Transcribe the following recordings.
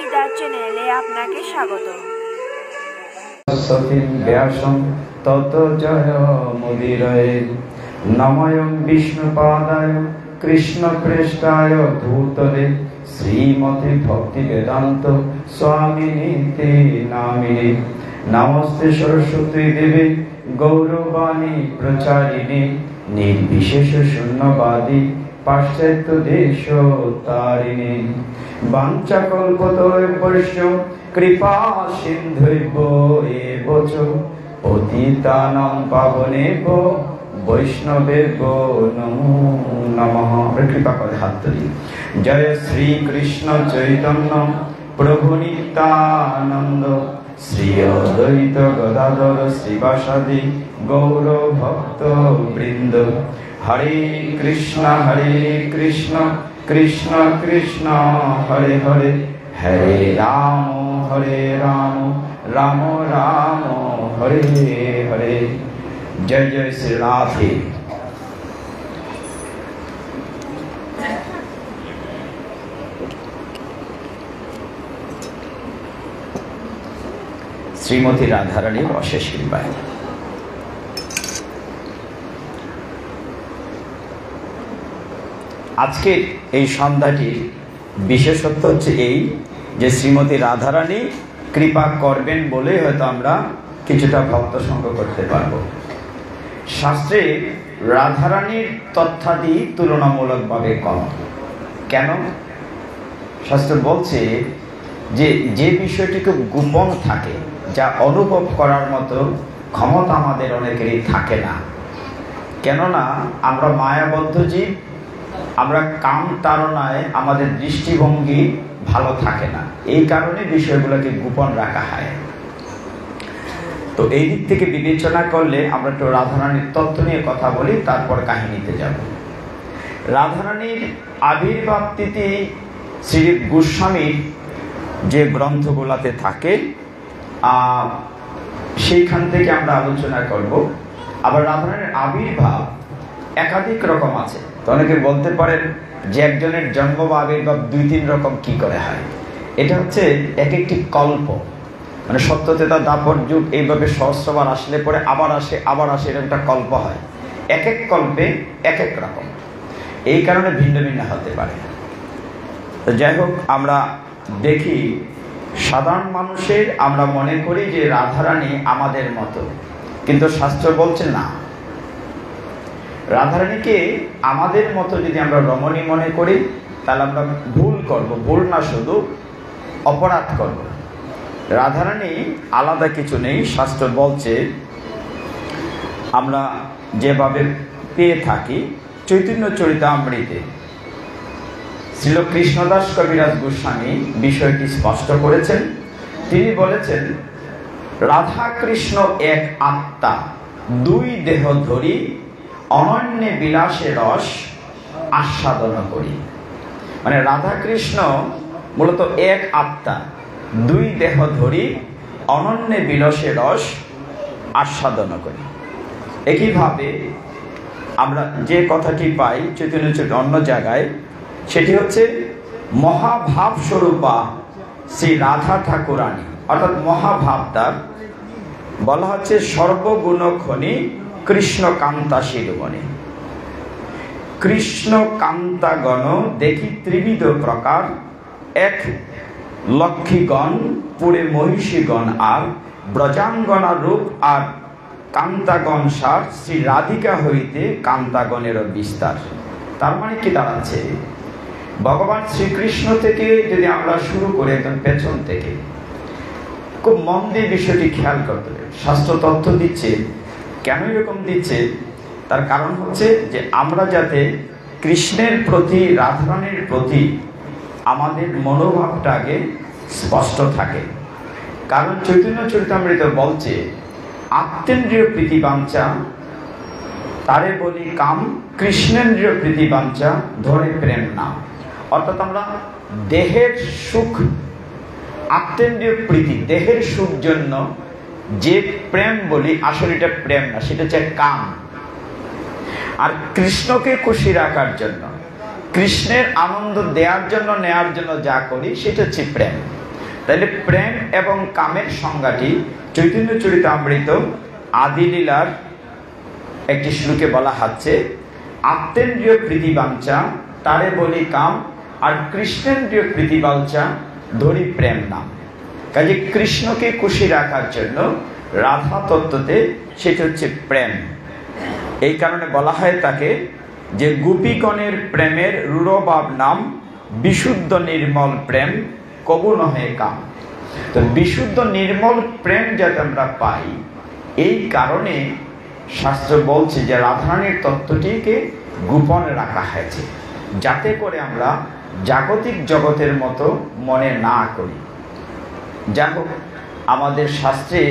বিদ্যা চ্যানেলে আপনাকে স্বাগত। সতীন ব্যাসং তত জয় মুদিরয়ে নময়ং বিষ্ণুপাদায় কৃষ্ণ পৃষ্ঠায় ভূতলে শ্রীমতি ভক্তি বেদান্ত স্বামিনীতি নামিনে নমস্তে সরস্বতী দেবী গৌরবাণী প্রচারিণী নির্বিশেষ শূন্যবাদী পাশ্চাত্য দেশ তারিণী বাঞ্ছাকল্পতরুভ্যশ্চ কৃপা সিন্ধুভ্যো এব চ পতিতানাং পাবনেভ্যো বৈষ্ণবেভ্যো নমো নমঃ। কৃপা করে হাত তুলি। জয় শ্রী কৃষ্ণ চৈতন্য প্রভু নিত্যানন্দ শ্রী অদ্বৈত গদাধর শ্রীবাসাদি গৌর ভক্ত বৃন্দ। হরে কৃষ্ণ কৃষ্ণ কৃষ্ণ হরে হরে হরে রাম রাম রাম হরে হরে। জয় জয় শ্রী রাধে। শ্রীমতী রাধারানীর অশেষ কৃপায় আজকের এই সন্ধ্যাটির বিশেষত্ব হচ্ছে এই যে শ্রীমতী রাধারানী কৃপা করবেন বলে হয়তো আমরা কিছুটা ভক্ত সঙ্গ করতে পারব। শাস্ত্রে রাধারানীর তথ্যাদি তুলনামূলকভাবে কম। কেন? শাস্ত্র বলছে যে যে বিষয়টি খুব গোপন থাকে, যা অনুভব করার মতো ক্ষমতা আমাদের অনেকেরই থাকে না। কেননা আমরা মায়াবদ্ধ জীব, আমরা কাম তাড়নায় আমাদের দৃষ্টিভঙ্গি ভালো থাকে না, এই কারণে বিষয়গুলোকে গোপন রাখা হয়। তো এই দিক থেকে বিবেচনা করলে আমরা একটু রাধারানীর তত্ত্ব নিয়ে কথা বলি, তারপর কাহিনীতে যাব। রাধারানীর আবির্ভাব তিথি শ্রী গোস্বামীর যে গ্রন্থগুলোতে থাকে সেইখান থেকে আমরা আলোচনা করব। আবার রাধারানীর আবির্ভাব একাধিক রকম আছে। তো অনেকে বলতে পারেন যে একজনের জন্ম বা আবির্ভাব 2-3 রকম কি করে হয়। এটা হচ্ছে এক একটি কল্প, মানে সত্যতেতা দাপর যুগ এইভাবে সহস্রবার আসলে পরে আবার আসে এরকম একটা কল্প হয়। এক এক কল্পে এক এক রকম, এই কারণে ভিন্ন ভিন্ন হতে পারে। তো যাই হোক, আমরা দেখি সাধারণ মানুষের আমরা মনে করি যে রাধারানী আমাদের মতো, কিন্তু শাস্ত্র বলছে না। রাধারানীকে আমাদের মতো যদি আমরা রমণী মনে করি তাহলে আমরা ভুল করব, ভুল না শুধু অপরাধ করব। রাধারানী আলাদা কিছু নেই। শাস্ত্র বলছে আমরা যেভাবে পেয়ে থাকি চৈতন্য চরিতামৃতে শ্রীল কৃষ্ণদাস কবিরাজ গোস্বামী বিষয়টি স্পষ্ট করেছেন। তিনি বলেছেন, রাধা কৃষ্ণ এক আত্মা, 2 দেহ ধরি অনন্য বিলাসে রস আস্বাদন করি। মানে রাধা কৃষ্ণ মূলত এক আত্মা, 2 দেহ ধরি অনন্য বিলাসে রস আস্বাদন করি। একইভাবে আমরা যে কথাটি পাই চৈতন্য অন্য জায়গায়, সেটি হচ্ছে মহাভাব স্বরূপা শ্রী রাধা ঠাকুরানী, অর্থাৎ মহাভাবতার বলা হচ্ছে সর্বগুণ খনি কৃষ্ণ কান্তা শিরোমণি। কৃষ্ণ কান্তাগণ দেখি ত্রিবিধ প্রকার, এক লক্ষ্মীগণ পুরে মহিষীগণ আর ব্রজাঙ্গনা রূপ, আর কান্তাগণ সার শ্রী রাধিকা হইতে কান্তাগণেরও বিস্তার। তার মানে কি দাঁড়াচ্ছে, ভগবান শ্রীকৃষ্ণ থেকে যদি আমরা শুরু করি একদম পেছন থেকে, খুব মন দিয়ে বিষয়টি খেয়াল করতে হবে। শাস্ত্র তথ্য দিচ্ছে, কেন এরকম দিচ্ছে তার কারণ হচ্ছে যে আমরা যাতে কৃষ্ণের প্রতি, রাধারানীর প্রতি আমাদের মনোভাবটা আগে স্পষ্ট থাকে। কারণ চৈতন্য চরিতামৃত বলছে, আত্মেন্দ্রিয় প্রীতিবাঞ্ছা তারে বলি কাম, কৃষ্ণেন্দ্রিয় প্রীতিবাঞ্ছা ধরে প্রেম নাম। অর্থাৎ আমরা দেহের সুখ, আত্মেন্দ্রিয় প্রীতি, দেহের সুখ জন্য যে প্রেম বলি, আসলে এটা প্রেম না, সেটা হচ্ছে কাম। আর কৃষ্ণকে খুশি রাখার জন্য, কৃষ্ণের আনন্দ দেওয়ার জন্য, নেয়ার জন্য যা করি সেটা হচ্ছে প্রেম। তাহলে প্রেম এবং কামের সংজ্ঞাটি চৈতন্য চরিতামৃত আদি লীলার একটি শ্লোকে বলা হচ্ছে, আত্মেন্দ্রিয় প্রীতিবাঞ্ছা তারে বলি কাম, আর কৃষ্ণেন্দ্রিয় প্রীতিবাঞ্ছা ধরি প্রেম নাম। কাজে কৃষ্ণকে খুশি রাখার জন্য রাধা তত্ত্বতে সেটা হচ্ছে প্রেম। এই কারণে বলা হয় তাকে যে গোপীগণের প্রেমের রূঢ়ভাব নাম, বিশুদ্ধ নির্মল প্রেম কবু নহে কাম। তো বিশুদ্ধ নির্মল প্রেম যাতে আমরা পাই, এই কারণে শাস্ত্র বলছে যে রাধারানীর তত্ত্বটিকে গোপনে রাখা হয়েছে, যাতে করে আমরা জাগতিক জগতের মতো মনে না করি। যাই হোক, আমাদের শাস্ত্রে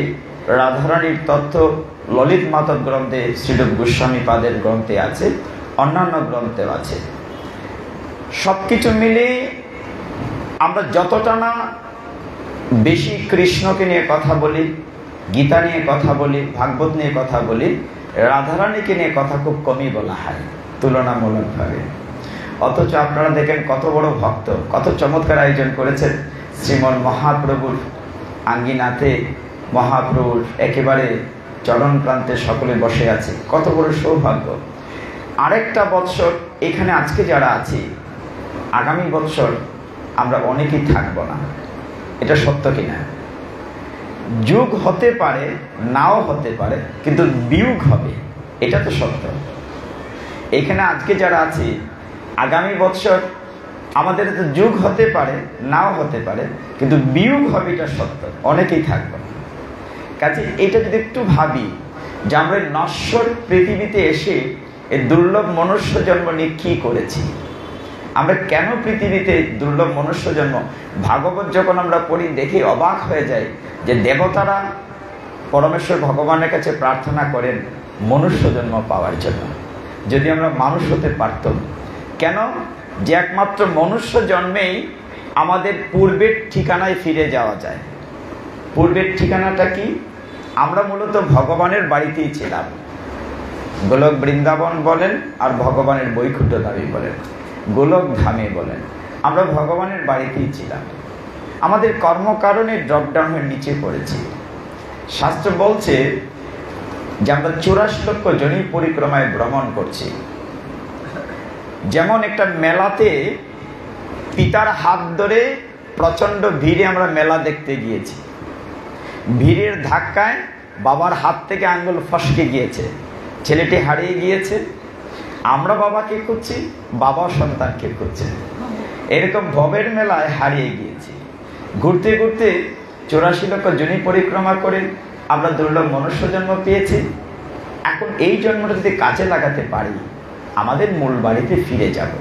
রাধারানীর তত্ত্ব ললিত মাতব গ্রন্থে, শ্রীরূপ গোস্বামী পাদের গ্রন্থে আছে, অন্যান্য গ্রন্থেও আছে। সবকিছু মিলে আমরা যতটা না বেশি কৃষ্ণকে নিয়ে কথা বলি, গীতা নিয়ে কথা বলি, ভাগবত নিয়ে কথা বলি, রাধারানীকে নিয়ে কথা খুব কমই বলা হয় তুলনামূলকভাবে। অথচ আপনারা দেখেন কত বড় ভক্ত, কত চমৎকার আয়োজন করেছেন শ্রীমন মহাপ্রভুর আঙ্গিনাতে। মহাপ্রভুর একেবারে চরণ প্রান্তে সকলে বসে আছে, কত বড় সৌভাগ্য। আরেকটা বৎসর এখানে আজকে যারা আছি, আগামী বৎসর আমরা অনেকেই থাকবো না, এটা সত্য কিনা? যুগ হতে পারে, নাও হতে পারে, কিন্তু বিয়োগ হবে, এটা তো সত্য। এখানে আজকে যারা আছি, আগামী বৎসর আমাদের তো যুগ হতে পারে, নাও হতে পারে, কিন্তু বিয়োগ হবে, এটা সত্য, অনেকেই থাকবো। কাজে এটা যদি একটু ভাবি যে আমরা নশ্বর পৃথিবীতে এসে এই দুর্লভ মনুষ্য জন্ম নিয়ে কি করেছি, আমরা কেন পৃথিবীতে দুর্লভ মনুষ্য জন্ম। ভাগবত যখন আমরা পড়ি দেখি অবাক হয়ে যায় যে দেবতারা পরমেশ্বর ভগবানের কাছে প্রার্থনা করেন মনুষ্য জন্ম পাওয়ার জন্য। যদি আমরা মানুষ হতে পারতাম, কেন যে একমাত্র মনুষ্য জন্মেই আমাদের পূর্বের ঠিকানায় ফিরে যাওয়া যায়। পূর্বের ঠিকানাটা কি? আমরা মূলত ভগবানের বাড়িতেই ছিলাম। গোলক বৃন্দাবন বলেন আর ভগবানের বৈকুণ্ঠ ধামে বলেন, গোলক ধামে বলেন, আমরা ভগবানের বাড়িতেই ছিলাম। আমাদের কর্মকারণে ড্রপডাউনের নিচে পড়েছি। শাস্ত্র বলছে যে আমরা 84 লক্ষ জনি পরিক্রমায় ভ্রমণ করছি। যেমন একটা মেলাতে পিতার হাত ধরে প্রচন্ড ভিড়ে আমরা মেলা দেখতে গিয়েছি, ভিড়ের ধাক্কায় বাবার হাত থেকে আঙ্গুল ফসকে গিয়েছে, ছেলেটি হারিয়ে গিয়েছে। আমরা বাবাকে খুঁজছি, বাবা সন্তানকে খুঁজছে। এরকম ভবের মেলায় হারিয়ে গিয়েছি। ঘুরতে ঘুরতে 84 লক্ষ জনি পরিক্রমা করে আমরা দুর্লভ মনুষ্য জন্ম পেয়েছি। এখন এই জন্মটা যদি কাজে লাগাতে পারি, আমাদের মূল বাড়িতে ফিরে যাব।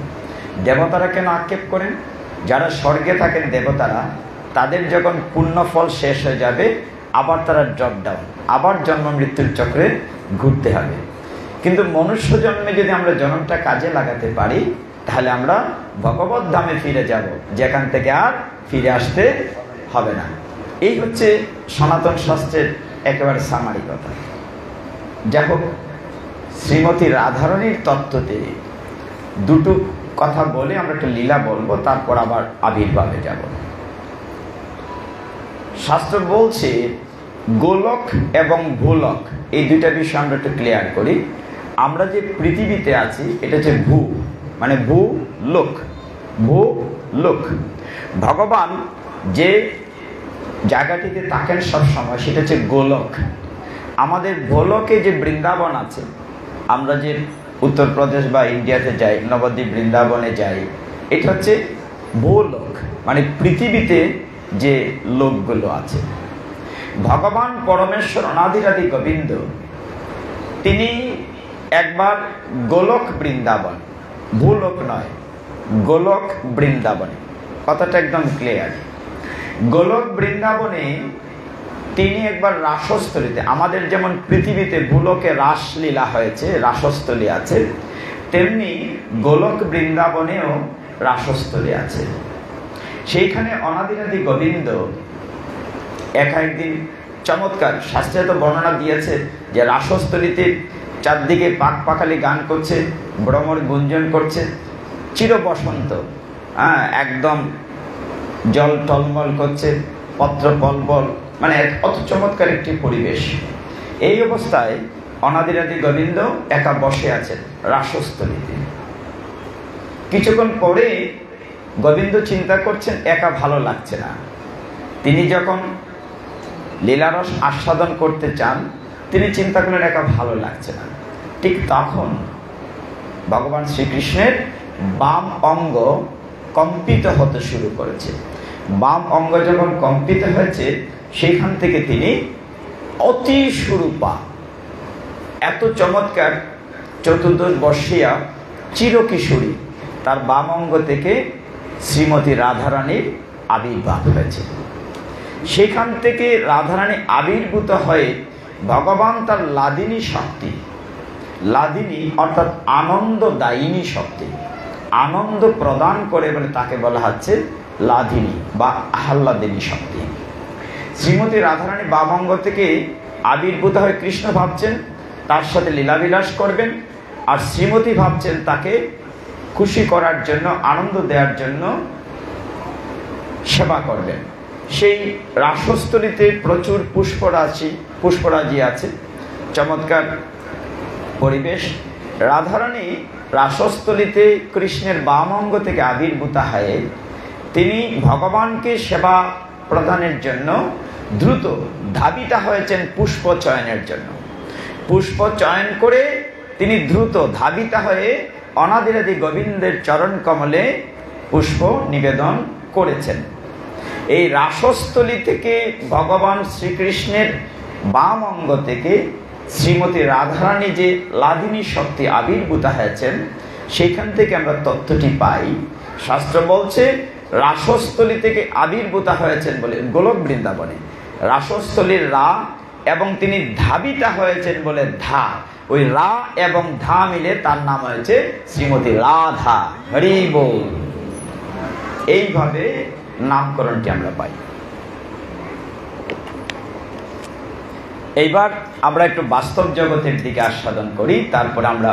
দেবতারা কেন আক্ষেপ করেন? যারা স্বর্গে থাকেন দেবতারা, তাদের যখন পুণ্যফল শেষ হয়ে যাবে আবার তারা ড্রপডাউন, আবার জন্ম মৃত্যুর চক্রে ঘুরতে হবে। কিন্তু মনুষ্য জন্মে যদি আমরা জন্মটা কাজে লাগাতে পারি, তাহলে আমরা ভগবত ধামে ফিরে যাব, যেখান থেকে আর ফিরে আসতে হবে না। এই হচ্ছে সনাতন শাস্ত্রের একেবারে সামারি কথা। যাই হোক, শ্রীমতী রাধারানীর তত্ত্বতে দুটো কথা বলে আমরা একটু লীলা বলবো, তারপর আবার আবির্ভাবে যাব। শাস্ত্র বলছে গোলক এবং ভূলক, এই দুইটা বিষয় আমরা একটু ক্লিয়ার করি। আমরা যে পৃথিবীতে আছি এটা হচ্ছে ভূ, মানে ভূ লোক, ভূ লোক। ভগবান যে জায়গাটিতে থাকেন সব সময় সেটা হচ্ছে গোলক। আমাদের ভোলকে যে বৃন্দাবন আছে, আমরা যে উত্তরপ্রদেশ বা ইন্ডিয়াতে যাই, নবদ্বীপ বৃন্দাবনে যাই, এটা হচ্ছে ভূলোক, মানে পৃথিবীতে যে লোকগুলো আছে। ভগবান পরমেশ্বর অনাদিরাদি গোবিন্দ, তিনি একবার গোলক বৃন্দাবন, ভূলোক নয়, গোলক বৃন্দাবনে, কথাটা একদম ক্লিয়ার। গোলক বৃন্দাবনে তিনি একবার রাসস্থলীতে, আমাদের যেমন পৃথিবীতে ভূলোকে রাসলীলা হয়েছে, রাসস্থলী আছে, তেমনি গোলক বৃন্দাবনেও রাসস্থলী আছে। সেইখানে অনাদিরাদি গোবিন্দ একদিন চমৎকার শাস্ত্রে তো বর্ণনা দিয়েছে যে রাসস্থলীতে চারদিকে পাক পাখালি গান করছে, ভ্রমর গুঞ্জন করছে, চির বসন্ত, একদম জল টলমল করছে, পত্রপল্বল, মানে অত চমৎকার একটি পরিবেশ। এই অবস্থায় অনাদিরাদি গোবিন্দ একা বসে আছেন রাসস্থলীতে। কিছুক্ষণ পরে গোবিন্দ চিন্তা করছেন একা ভালো লাগছে না। তিনি যখন লীলারস আস্বাদন করতে চান, তিনি চিন্তা করলেন একা ভালো লাগছে না। ঠিক তখন ভগবান শ্রীকৃষ্ণের বাম অঙ্গ কম্পিত হতে শুরু করেছে। বাম অঙ্গ যখন কম্পিত হয়েছে, সেখান থেকে তিনি অতি সুরূপা, এত চমৎকার 14 বর্ষীয়া চিরকিশোরী, তার বাম অঙ্গ থেকে শ্রীমতী রাধারানীর আবির্ভাব হয়েছে। সেখান থেকে রাধারানী আবির্ভূত হয়ে ভগবান তার লাদিনী শক্তি, লাদিনী অর্থাৎ আনন্দদায়িনী শক্তি, আনন্দ প্রদান করে বলে তাকে বলা হচ্ছে লাদিনী বা আহ্লাদিনী শক্তি। শ্রীমতী রাধারানী বাম অঙ্গ থেকে আবির্ভূত হয়ে কৃষ্ণ ভাবছেন তার সাথে লীলাবিলাস করবেন, আর শ্রীমতী ভাবছেন তাকে খুশি করার জন্য, আনন্দ দেওয়ার জন্য সেবা করবেন। সেই রাসস্থলীতে প্রচুর পুষ্পরাজি আছে, চমৎকার পরিবেশ। রাধারানী রাসস্থলীতে কৃষ্ণের বাম অঙ্গ থেকে আবির্ভূত হয়ে তিনি ভগবানকে সেবা প্রদানের জন্য দ্রুত ধাবিতা হয়েছেন পুষ্প চয়নের জন্য। পুষ্প চয়ন করে তিনি দ্রুত ধাবিতা হয়ে অনাদিরাদি গোবিন্দের চরণ কমলে পুষ্প নিবেদন করেছেন। এই রাসস্থলী থেকে ভগবান শ্রীকৃষ্ণের বাম অঙ্গ থেকে শ্রীমতী রাধারানী যে লাদিনী শক্তি আবির্ভূত হয়েছেন, সেখান থেকে আমরা তথ্যটি পাই। শাস্ত্র বলছে রাসস্থলী থেকে আবির্ভূত হয়েছেন বলে গোলক বৃন্দাবনে, রাসস্থলীর রা, এবং তিনি ধাবিতা হয়েছেন বলে ধা, ওই রা এবং ধা মিলে তার নাম হয়েছে শ্রীমতী রাধা। হরি বল। এইভাবে নামকরণটি আমরা পাই। এইবার আমরা একটু বাস্তব জগতের দিকে আস্বাদন করি, তারপর আমরা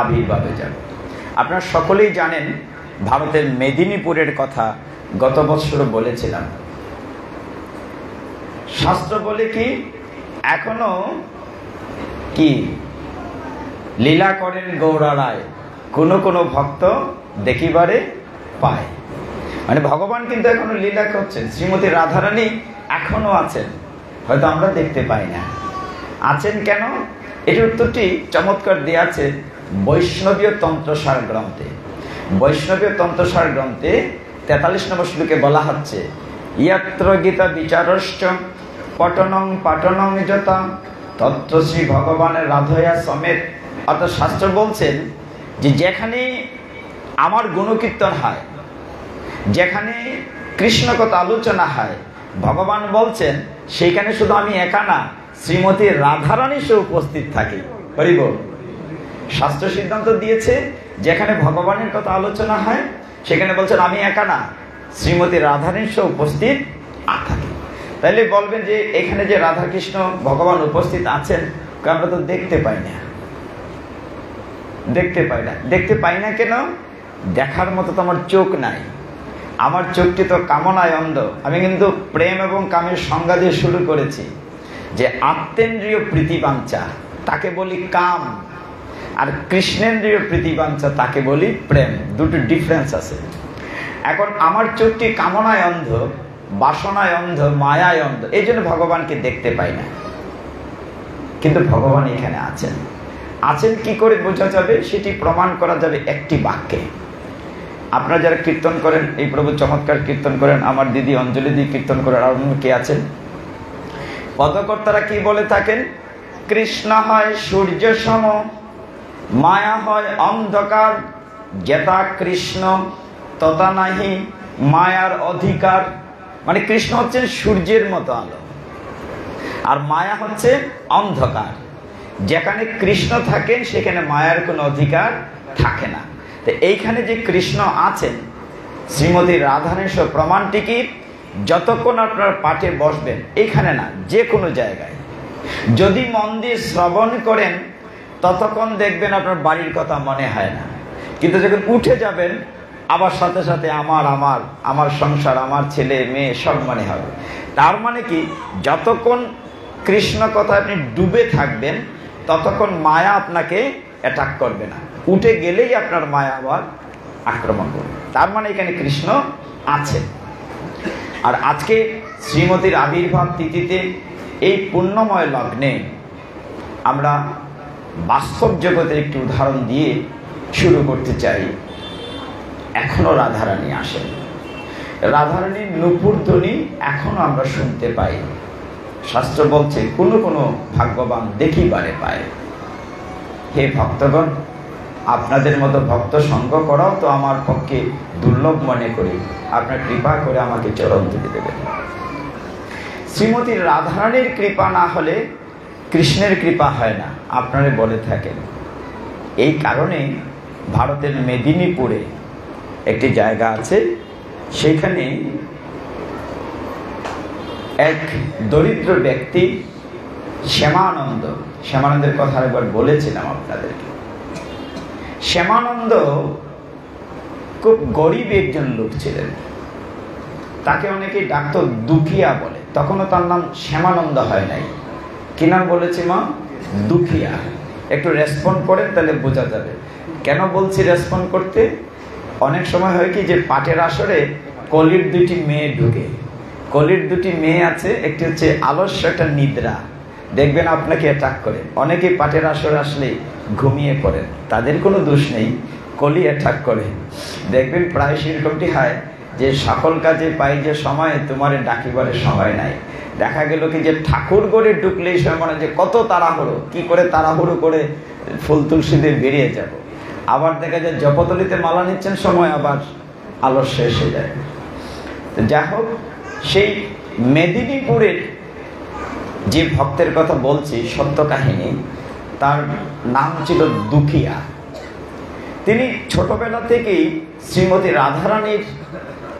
আবির্ভাবে যাব। আপনারা সকলেই জানেন ভারতের মেদিনীপুরের কথা গত বছর বলেছিলাম। শাস্ত্র বলে কি এখনো কি লীলা করেন গৌরারায়, কোনো ভক্ত দেখিবারে পায়। মানে ভগবান কিন্তু এখনো লীলা করছেন, শ্রীমতী রাধারানী এখনো আছেন, হয়তো আমরা দেখতে পাই না। আছেন কেন? এটির উত্তরটি চমৎকার দেয়া আছে বৈষ্ণবীয় তন্ত্রসার গ্রন্থে। বৈষ্ণবীয় তন্ত্রসার গ্রন্থে 43 নম্বর শ্লোকে বলা হচ্ছে, ইয়াত্র গীতা বিচারশ্চ পটনং পাটনং যথা তত্র শ্রী ভগবানের রাধয়া সমেত। অর্থাৎ শাস্ত্র বলছেন যে যেখানে আমার গুণকীর্তন হয়, যেখানে কৃষ্ণ কথা আলোচনা হয়, ভগবান বলছেন সেইখানে শুধু আমি একা না, শ্রীমতী রাধারানী সে উপস্থিত থাকি। হরি বল। শাস্ত্র সিদ্ধান্ত দিয়েছে যেখানে ভগবানের কথা আলোচনা হয় সেখানে বলছেন আমি একা না, শ্রীমতী রাধারানী সে উপস্থিত থাকে। তাইলে বলবেন যে এখানে যে রাধাকৃষ্ণ ভগবান উপস্থিত আছেন, আমরা তো দেখতে পাই না। দেখতে পাই না কেন? দেখার মতো তো আমার চোখ নাই, আমার চোখটি তো কামনায় অন্ধ। আমি কিন্তু প্রেম এবং কামের সংজ্ঞা দিয়ে শুরু করেছি যে আত্মেন্দ্রিয় প্রীতিবাঞ্ছা তাকে বলি কাম, আর কৃষ্ণেন্দ্রিয় প্রীতিবাঞ্ছা তাকে বলি প্রেম। দুটো ডিফারেন্স আছে। এখন আমার চোখটি কামনায় অন্ধ, বাসনায় অন্ধ, মায়ায় অন্ধ, এই জন্য ভগবানকে দেখতে পাই না। কিন্তু ভগবান এখানে আছেন। কি করে বোঝা যাবে? সেটি প্রমাণ করা যাবে একটি বাক্যে। আপনারা যারা কীর্তন করেন, এই প্রভু চমৎকার কীর্তন করেন, আমার দিদি অঞ্জলি দিয়ে কীর্তন করেন, আর অন্য কে আছেন? পদকর্তারা কি বলে থাকেন? কৃষ্ণ হয় সূর্য সম, মায়া হয় অন্ধকার, যেতা কৃষ্ণ তথা নাহি মায়ার অধিকার। মানে কৃষ্ণ হচ্ছেন সূর্যের মতো আলো, আর মায়া হচ্ছে অন্ধকার। যেখানে কৃষ্ণ থাকেন সেখানে মায়ার কোনো অধিকার থাকে না। তো এইখানে যে কৃষ্ণ আছেন, শ্রীমতী রাধারানীর প্রমাণটি কি? যতক্ষণ আপনার পাঠে বসবেন, এখানে না, যে কোনো জায়গায় যদি মন দিয়ে শ্রবণ করেন, ততক্ষণ দেখবেন আপনার বাড়ির কথা মনে হয় না। কিন্তু যখন উঠে যাবেন, আবার সাথে সাথে আমার আমার আমার সংসার, আমার ছেলে মেয়ে সব মনে হবে। তার মানে কি, যতক্ষণ কৃষ্ণ কথা আপনি ডুবে থাকবেন ততক্ষণ মায়া আপনাকে অ্যাটাক করবে না, উঠে গেলেই আপনার মায়া আবার আক্রমণ করবে। তার মানে এখানে কৃষ্ণ আছে। আর আজকে শ্রীমতীর আবির্ভাব তিথিতে এই পুণ্যময় লগ্নে আমরা বাস্তব জগতের একটি উদাহরণ দিয়ে শুরু করতে চাই। এখনো রাধারানী আসেন, রাধারানীর নূপুর ধ্বনি এখনো আমরা শুনতে পাই। শাস্ত্র বলছে কোনো কোনো ভাগ্যবান দেখিবারে পায়। হে ভক্তগণ, আপনাদের মতো ভক্ত সঙ্গ করাও তো আমার পক্ষে দুর্লভ মনে করি। আপনার কৃপা করে আমাকে চরণ তুলে দেবেন। শ্রীমতী রাধারানীর কৃপা না হলে কৃষ্ণের কৃপা হয় না, আপনারা বলে থাকেন। এই কারণে ভারতের মেদিনীপুরে একটি জায়গা আছে, সেইখানে এক দরিদ্র ব্যক্তি শ্যামানন্দের কথা একবার বলেছিলাম আপনাদেরকে। শ্যামানন্দ খুব গরিব একজন লোক ছিলেন, তাকে অনেকে ডাক্তার দুখিয়া বলে। তখনও তার নাম শ্যামানন্দ হয় নাই। কি নাম বলেছি মা? দুখিয়া। একটু রেসপন্ড করেন তাহলে বোঝা যাবে কেন বলছি রেসপন্ড করতে। অনেক সময় হয় কি যে পাটের আসরে কলির দুটি মেয়ে ঢুকে, কলির দুটি মেয়ে আছে, একটি হচ্ছে আলস্য, একটা নিদ্রা, দেখবেন আপনাকে অ্যাটাক করে। অনেকে পাটের আসরে আসলে ঘুমিয়ে পড়েন, তাদের কোনো দোষ নেই, কলি অ্যাটাক করে। দেখবেন প্রায় সেরকমটি হয় যে সকল কাজে পাই যে সময়, তোমার ডাকিবারে সময় নাই। দেখা গেল কি যে ঠাকুর গড়ে ঢুকলে এই সময় মনে যে কত তাড়াহুড়ো, কি করে তাড়াহুড়ো করে ফুল তুলসী দিয়ে বেরিয়ে যাব। আবার দেখা যায় জপতলিতে মালা নিচ্ছেন, সময় আবার আলস্য এসে যায়। তো যা হোক, সেই মেদিনীপুরের যে ভক্তের কথা বলছি, সত্য কাহিনী, তার নাম ছিল দুখিয়া। তিনি ছোটবেলা থেকেই শ্রীমতী রাধারানীর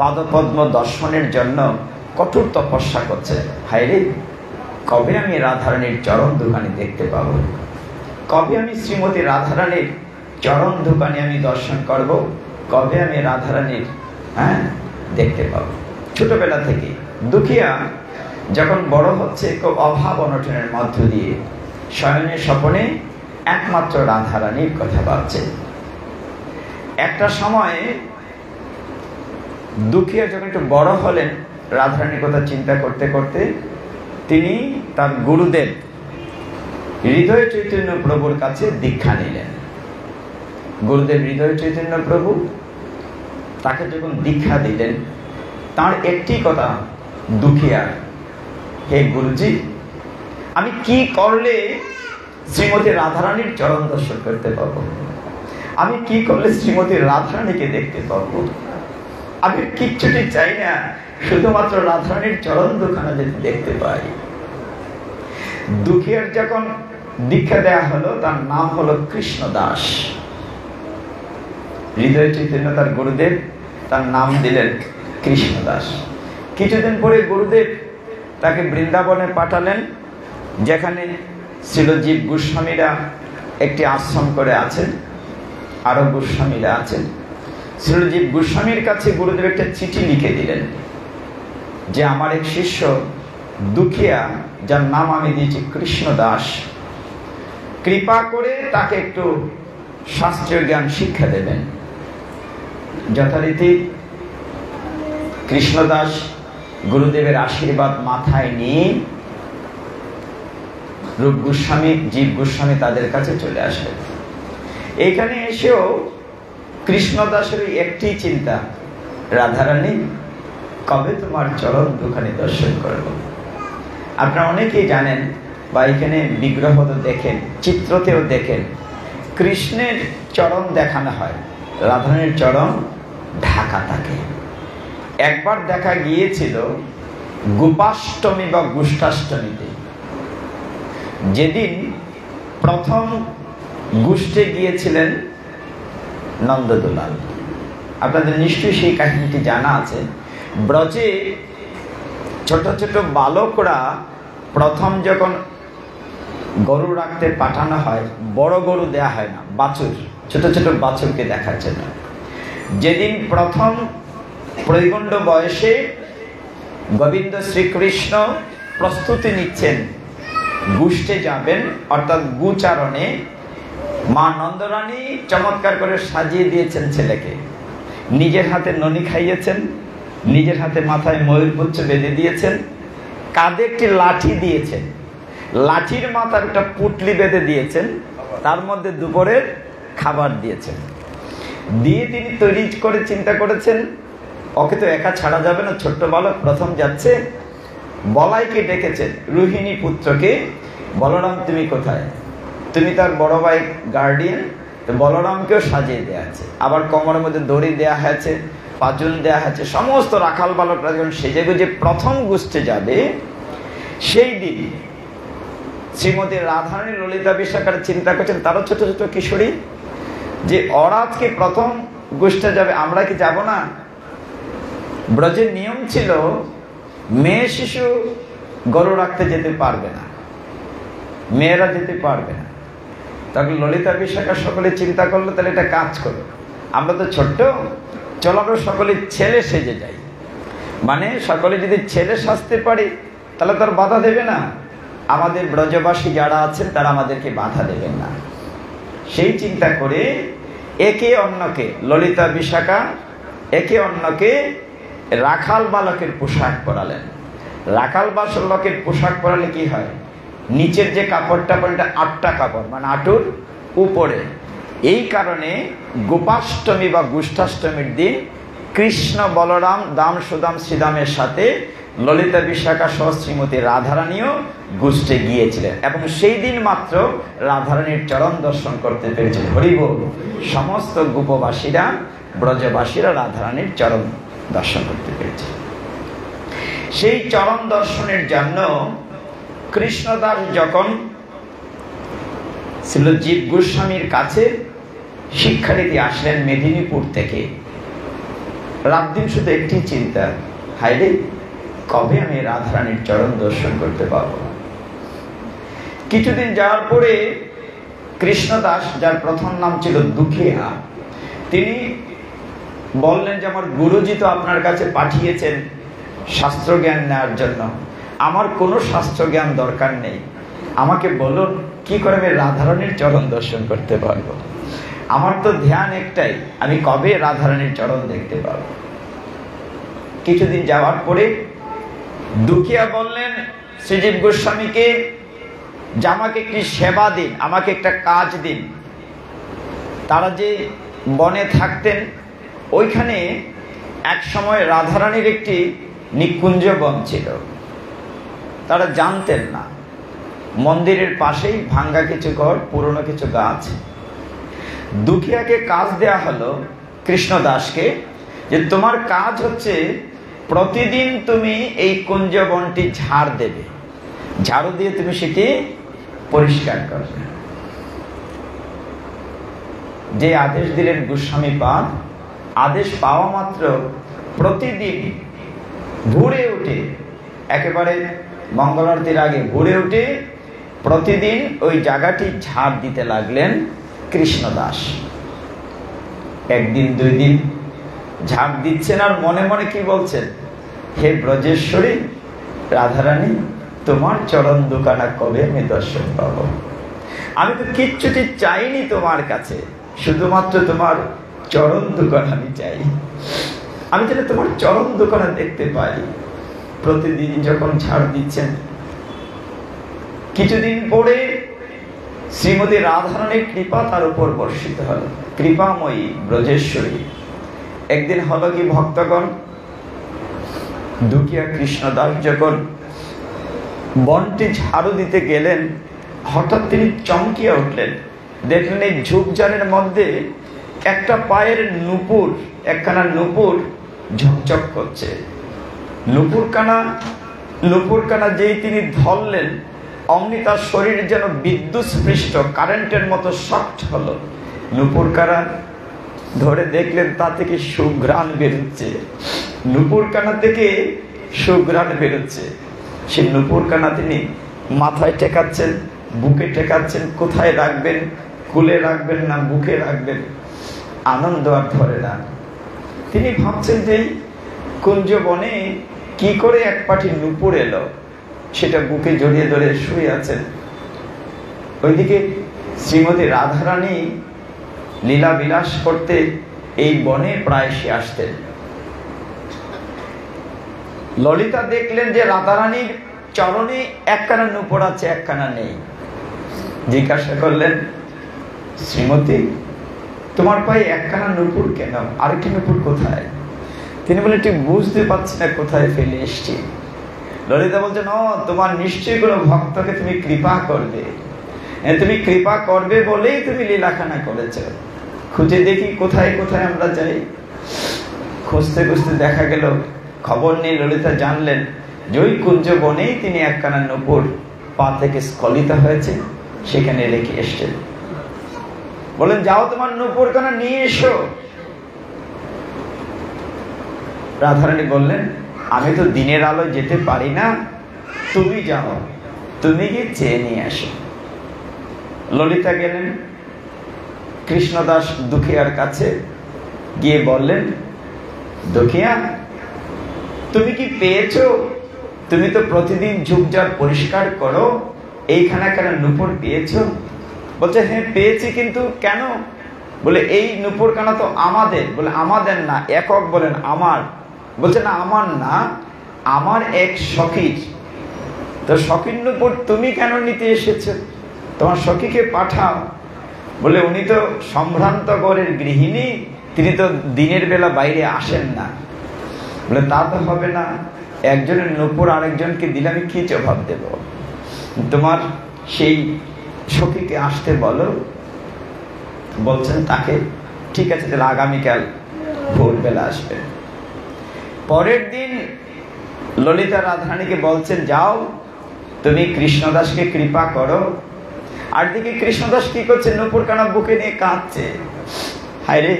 পাদপদ্ম দর্শনের জন্য কঠোর তপস্যা করছে। হায়রে, কবে আমি রাধারানীর চরণ দুখানি দেখতে পাবো, কবে আমি শ্রীমতী রাধারানীর চরণ দুখানি আমি দর্শন করব, কবে আমি রাধারানীর দেখতে পাবো। ছোটবেলা থেকে দুখিয়া যখন বড় হচ্ছে, খুব অভাব অনটনের মধ্য দিয়ে শয়নে স্বপনে একমাত্র রাধারানীর কথা ভাবছে। একটা সময় দুখিয়া যখন একটু বড় হলেন, রাধারানীর কথা চিন্তা করতে করতে তিনি তার গুরুদেব হৃদয় চৈতন্য প্রভুর কাছে দীক্ষা নিলেন। গুরুদেব হৃদয় চৈতন্য প্রভু তাকে যখন দীক্ষা দিলেন, তার একটি কথা দুখিয়া, হে গুরুজি, আমি কি করলে শ্রীমতী রাধারানীর চরণ দর্শন করতে পারবো? আমি কি করলে শ্রীমতী রাধারানীকে দেখতে পারবো? আমি কিচ্ছুটি চাই না, শুধুমাত্র রাধারানীর চরণ দুখানা যদি দেখতে পাই। দুখিয়ার যখন দীক্ষা দেয়া হলো, তার নাম হলো কৃষ্ণদাস। হৃদয় চৈতন্য তার গুরুদেব তার নাম দিলেন কৃষ্ণদাস। কিছুদিন পরে গুরুদেব তাকে বৃন্দাবনে পাঠালেন, যেখানে শিলজীব গোস্বামীরা একটি আশ্রম করে আছেন, আরো গোস্বামীরা আছেন। শিলজীব গোস্বামীর কাছে গুরুদেব একটা চিঠি লিখে দিলেন যে আমার এক শিষ্য দুখিয়া, যার নাম আমি দিয়েছি কৃষ্ণদাস, কৃপা করে তাকে একটু শাস্ত্রীয় জ্ঞান শিক্ষা দেবেন। যথারীতি কৃষ্ণদাস গুরুদেবের আশীর্বাদ মাথায় নিয়ে রূপ গোস্বামী, জীব গোস্বামী তাদের কাছে চলে আসলেন। এখানে এসেও কৃষ্ণদাসের একটি চিন্তা, রাধারানী, কবে তোমার চরণ দুখানি দর্শন করব? আপনারা অনেকেই জানেন বা এখানে বিগ্রহ তো দেখেন, চিত্রতেও দেখেন, কৃষ্ণের চরণ দেখানো হয়, রাধারানীর চরণ ঢাকা থাকে। একবার দেখা গিয়েছিল গোপাষ্টমী বা গোষ্ঠাষ্টমীতে, যেদিন প্রথম গোষ্ঠে গিয়েছিলেন নন্দদুলাল। আপনাদের নিশ্চয়ই সেই কাহিনীটি জানা আছে। ব্রজে ছোট ছোট বালকরা প্রথম যখন গরু রাখতে পাঠানো হয়, বড় গরু দেয়া হয় না, বাছুর, ছোট ছোট বাছুরকে দেখার জন্য। যেদিন প্রথম প্রৈগণ্ড বয়সে গোবিন্দ শ্রীকৃষ্ণ প্রস্তুতি নিচ্ছেন গুষ্ঠে যাবেন, অর্থাৎ গুচারণে, মা নন্দরানী চমৎকার করে সাজিয়ে দিয়েছেন ছেলেকে। নিজের হাতে ননি খাইয়েছেন, নিজের হাতে মাথায় ময়ূরপুচ্ছ বেঁধে দিয়েছেন, কাঁধে একটি লাঠি দিয়েছেন, লাঠির মাথার একটা পুটলি বেঁধে দিয়েছেন, তার মধ্যে দুপুরের খাবার দিয়েছেন। দিয়ে তিনি তৈরি করে চিন্তা করেছেন, ওকে তো একা ছাড়া যাবে না, ছোট্ট বালক প্রথম যাচ্ছে। বলাইকে ডেকেছেন, রোহিণী পুত্রকে, বলরাম তুমি কোথায়? তুমি তার বড় ভাই গার্ডিয়ান, তো বলরামকেও সাজিয়ে দেওয়া আছে, আবার কোমরের মধ্যে দড়ি দেওয়া হয়েছে, পাঁচন দেওয়া হয়েছে। সমস্ত রাখাল বালকরা যখন সেজে গুজে প্রথম গোষ্ঠে যাবে, সেই দিন শ্রীমতী রাধারানী ললিতা বিশাখার চিন্তা করছেন, তারও ছোট ছোট কিশোরী, যে ওরা আজকে প্রথম গোষ্ঠে যাবে, আমরা কি যাব না? ব্রজের নিয়ম ছিল মেয়ে শিশু গরু রাখতে যেতে পারবে না, মেয়েরা যেতে পারবে না। তখন ললিতা বিশাখা সকলে চিন্তা করলো, তাহলে এটা কাজ করো, আমরা তো ছোট্ট, চলো আমরা সকলে ছেলে সেজে যাই। মানে সকলে যদি ছেলে সাজতে পারি তাহলে তার বাধা দেবে না, আমাদের ব্রজবাসী যারা আছেন তারা আমাদেরকে বাধা দেবেন না। সেই চিন্তা করে একে অন্যকে, ললিতা বিশাখা একে অন্যকে রাখাল বালকের পোশাক পরালেন। রাখাল বালকের পোশাক পরালে কি হয়, নিচের যে কাপড়টা এটা আটটা কাপড়, মানে আটুর উপরে। এই কারণে গোপাষ্টমী বা গুষ্ঠাষ্টমীর দিন কৃষ্ণ বলরাম দাম সুদাম শ্রীদামের সাথে ললিতা বিশাখা সহ শ্রীমতী রাধারানীও গুষ্ঠে গিয়েছিলেন, এবং সেই দিন মাত্র রাধারানীর চরণ দর্শন করতে পেরেছিলেন। হরিবোল। সমস্ত গোপবাসীরা, ব্রজবাসীরা রাধারানীর চরণ দর্শন করতে পেরেছে। সেই চরণ দর্শনের জন্য কৃষ্ণদাস যখন ছিল জীব গোস্বামীর কাছে শিক্ষা নিতে আসলেন মেদিনীপুর থেকে, রাত দিন শুধু একটি চিন্তা, হায়রে কবে আমি রাধারানীর চরণ দর্শন করতে পারবো। কিছুদিন যাওয়ার পরে কৃষ্ণদাস, যার প্রথম নাম ছিল দুখিয়া, তিনি বললেন যে আমার গুরুজি তো আপনার কাছে পাঠিয়েছেন শাস্ত্র জ্ঞান নেওয়ার জন্য, আমার কোনো শাস্ত্র জ্ঞান দরকার নেই, আমাকে বলুন কি করে আমি রাধারানীর চরণ দর্শন করতে পারবো। আমার তো ধ্যান একটাই, আমি কবে রাধারানীর চরণ দেখতে পারবো। কিছুদিন যাওয়ার পরে দুখিয়া বললেন শ্রীজীব গোস্বামীকে যে আমাকে একটি সেবা দিন, আমাকে একটা কাজ দিন। তারা যে বনে থাকতেন ওইখানে এক সময় রাধারানীর একটি নিকুঞ্জ বন ছিল, তারা জানতেন না। মন্দিরের পাশেই ভাঙ্গা কিছু ঘর, পুরনো কিছু গাছ। দুখিয়াকে কাজ দেয়া হলো কৃষ্ণদাসকে, যে তোমার কাজ হচ্ছে প্রতিদিন তুমি এই কুঞ্জ বনটি ঝাড় দেবে, ঝাড়ু দিয়ে তুমি সেটি পরিষ্কার করবে। যে আদেশ দিলেন গোস্বামী পাদ, আদেশ পাওয়া মাত্র প্রতিদিন ভোরে উঠে, একেবারে মঙ্গল আরতির আগে ভোরে উঠে প্রতিদিন ওই জায়গাটি ঝাড় দিতে লাগলেন কৃষ্ণদাস। একদিন দুই দিন ঝাড় দিচ্ছেন আর মনে মনে কি বলছেন, হে ব্রজেশ্বরী রাধারানী, তোমার চরণ দুখানা কবে আমি দর্শন পাবো। আমি তো কিচ্ছুটি চাইনি তোমার কাছে, শুধুমাত্র তোমার চরণ দুখানা আমি চাই। আমি যেন তোমার চরণ দুখানা দেখতে পাই। প্রতিদিন যখন ঝাড় দিচ্ছেন, কিছুদিন পরে শ্রীমতী রাধারানীর কৃপা তার উপর বর্ষিত হল, কৃপাময়ী ব্রজেশ্বরী। একদিন হলো কি, ভক্তগণ দুখিয়া কৃষ্ণদাস যখন বনটি ঝাড়ু দিতে গেলেন, হঠাৎ তিনি চমকিয়া উঠলেন। দেখলেন এই ঝোপঝাড়ের মধ্যে একটা পায়ের নুপুর, একখানা নুপুর ঝকঝক করছে। নুপুরখানা যেই তিনি ধরলেন, অমনি তার শরীর যেন বিদ্যুৎ স্পৃষ্ট, কারেন্টের মতো শক্ত হলো। নুপুরখানা ধরে দেখলেন তা থেকে সুঘ্রাণ বেরোচ্ছে, নুপুরখানা থেকে সুঘ্রাণ বেরোচ্ছে। সেই নুপুরখানা তিনি মাথায় টেকাচ্ছেন, বুকে টেকাচ্ছেন, কোথায় রাখবেন, কুলে রাখবেন না বুকে রাখবেন, আনন্দ আর ধরে না। তিনি ভাবছেন যে কুঞ্জ বনে কি করে এক পাটি নূপুর এলো, সেটা বুকে জড়িয়ে ধরে শুয়ে আছেন। ওইদিকে শ্রীমতী রাধারানী লীলা বিলাস করতে এই বনে প্রায় সে আসতেন। ললিতা দেখলেন যে রাধারানীর চরণে একখানা নূপুর আছে, একখানা নেই। জিজ্ঞাসা করলেন, শ্রীমতী, তোমার পায়ে একখানা নূপুর কেন, আরেকটি নূপুর কোথায়? তিনি বলেন, ঠিক বুঝতে পারছি না কোথায় ফেলে এসছি। ললিতা বলছেন, ও, তোমার নিশ্চয়ই কোনো ভক্তকে তুমি কৃপা করবে, তুমি কৃপা করবে বলেই তুমি লীলাখানা করেছ। খুঁজে দেখি কোথায় কোথায় আমরা যাই। খুঁজতে খুঁজতে দেখা গেল, খবর নিয়ে ললিতা জানলেন যে ওই কুঞ্জ বনেই তিনি একখানা নূপুর পা থেকে স্খলিত হয়েছে, সেখানে রেখে এসছেন। বলেন, যাও তোমার নূপুর খানা নিয়ে এসো। রাধারানী বললেন, আমি তো দিনের আলো যেতে পারি না, তুমি যাও, তুমি গিয়ে চেয়ে নিয়ে আসো। ললিতা গেলেন, কৃষ্ণদাস দুখিয়ার কাছে গিয়ে বললেন, দুখিয়া, তুমি কি পেয়েছো? তুমি তো প্রতিদিন ঝুপঝাড় পরিষ্কার করো, এইখানে কেন নূপুর পেয়েছো? বলছে, হ্যাঁ পেয়েছি, কিন্তু কেন? বলে, এই নূপুর খানা তো আমাদের। বলে, আমাদের না, একক বলেন আমার। বলছে, না আমার না, আমার এক সখীর। তো সখীর নূপুর তুমি কেন নিতে এসেছো? তোমার সখীকে পাঠাও। বলে, উনি তো সম্ভ্রান্ত ঘরের গৃহিণী, তিনি তো দিনের বেলা বাইরে আসেন না। বলে, তা তো হবে না, একজনের নূপুর আরেকজনকে দিলে আমি কি জবাব দেব? তোমার সেই সখীকে আসতে বলো। বলছেন তাকে, ঠিক আছে, তাহলে আগামীকাল ভোরবেলা আসবে। পরের দিন ললিতা রাধারানীকে বলছেন, যাও তুমি কৃষ্ণদাসকে কৃপা করো। আর দিকে কৃষ্ণদাস কি করছে? নূপুর কানা বুকে নিয়ে কাঁদছে। হায় রে,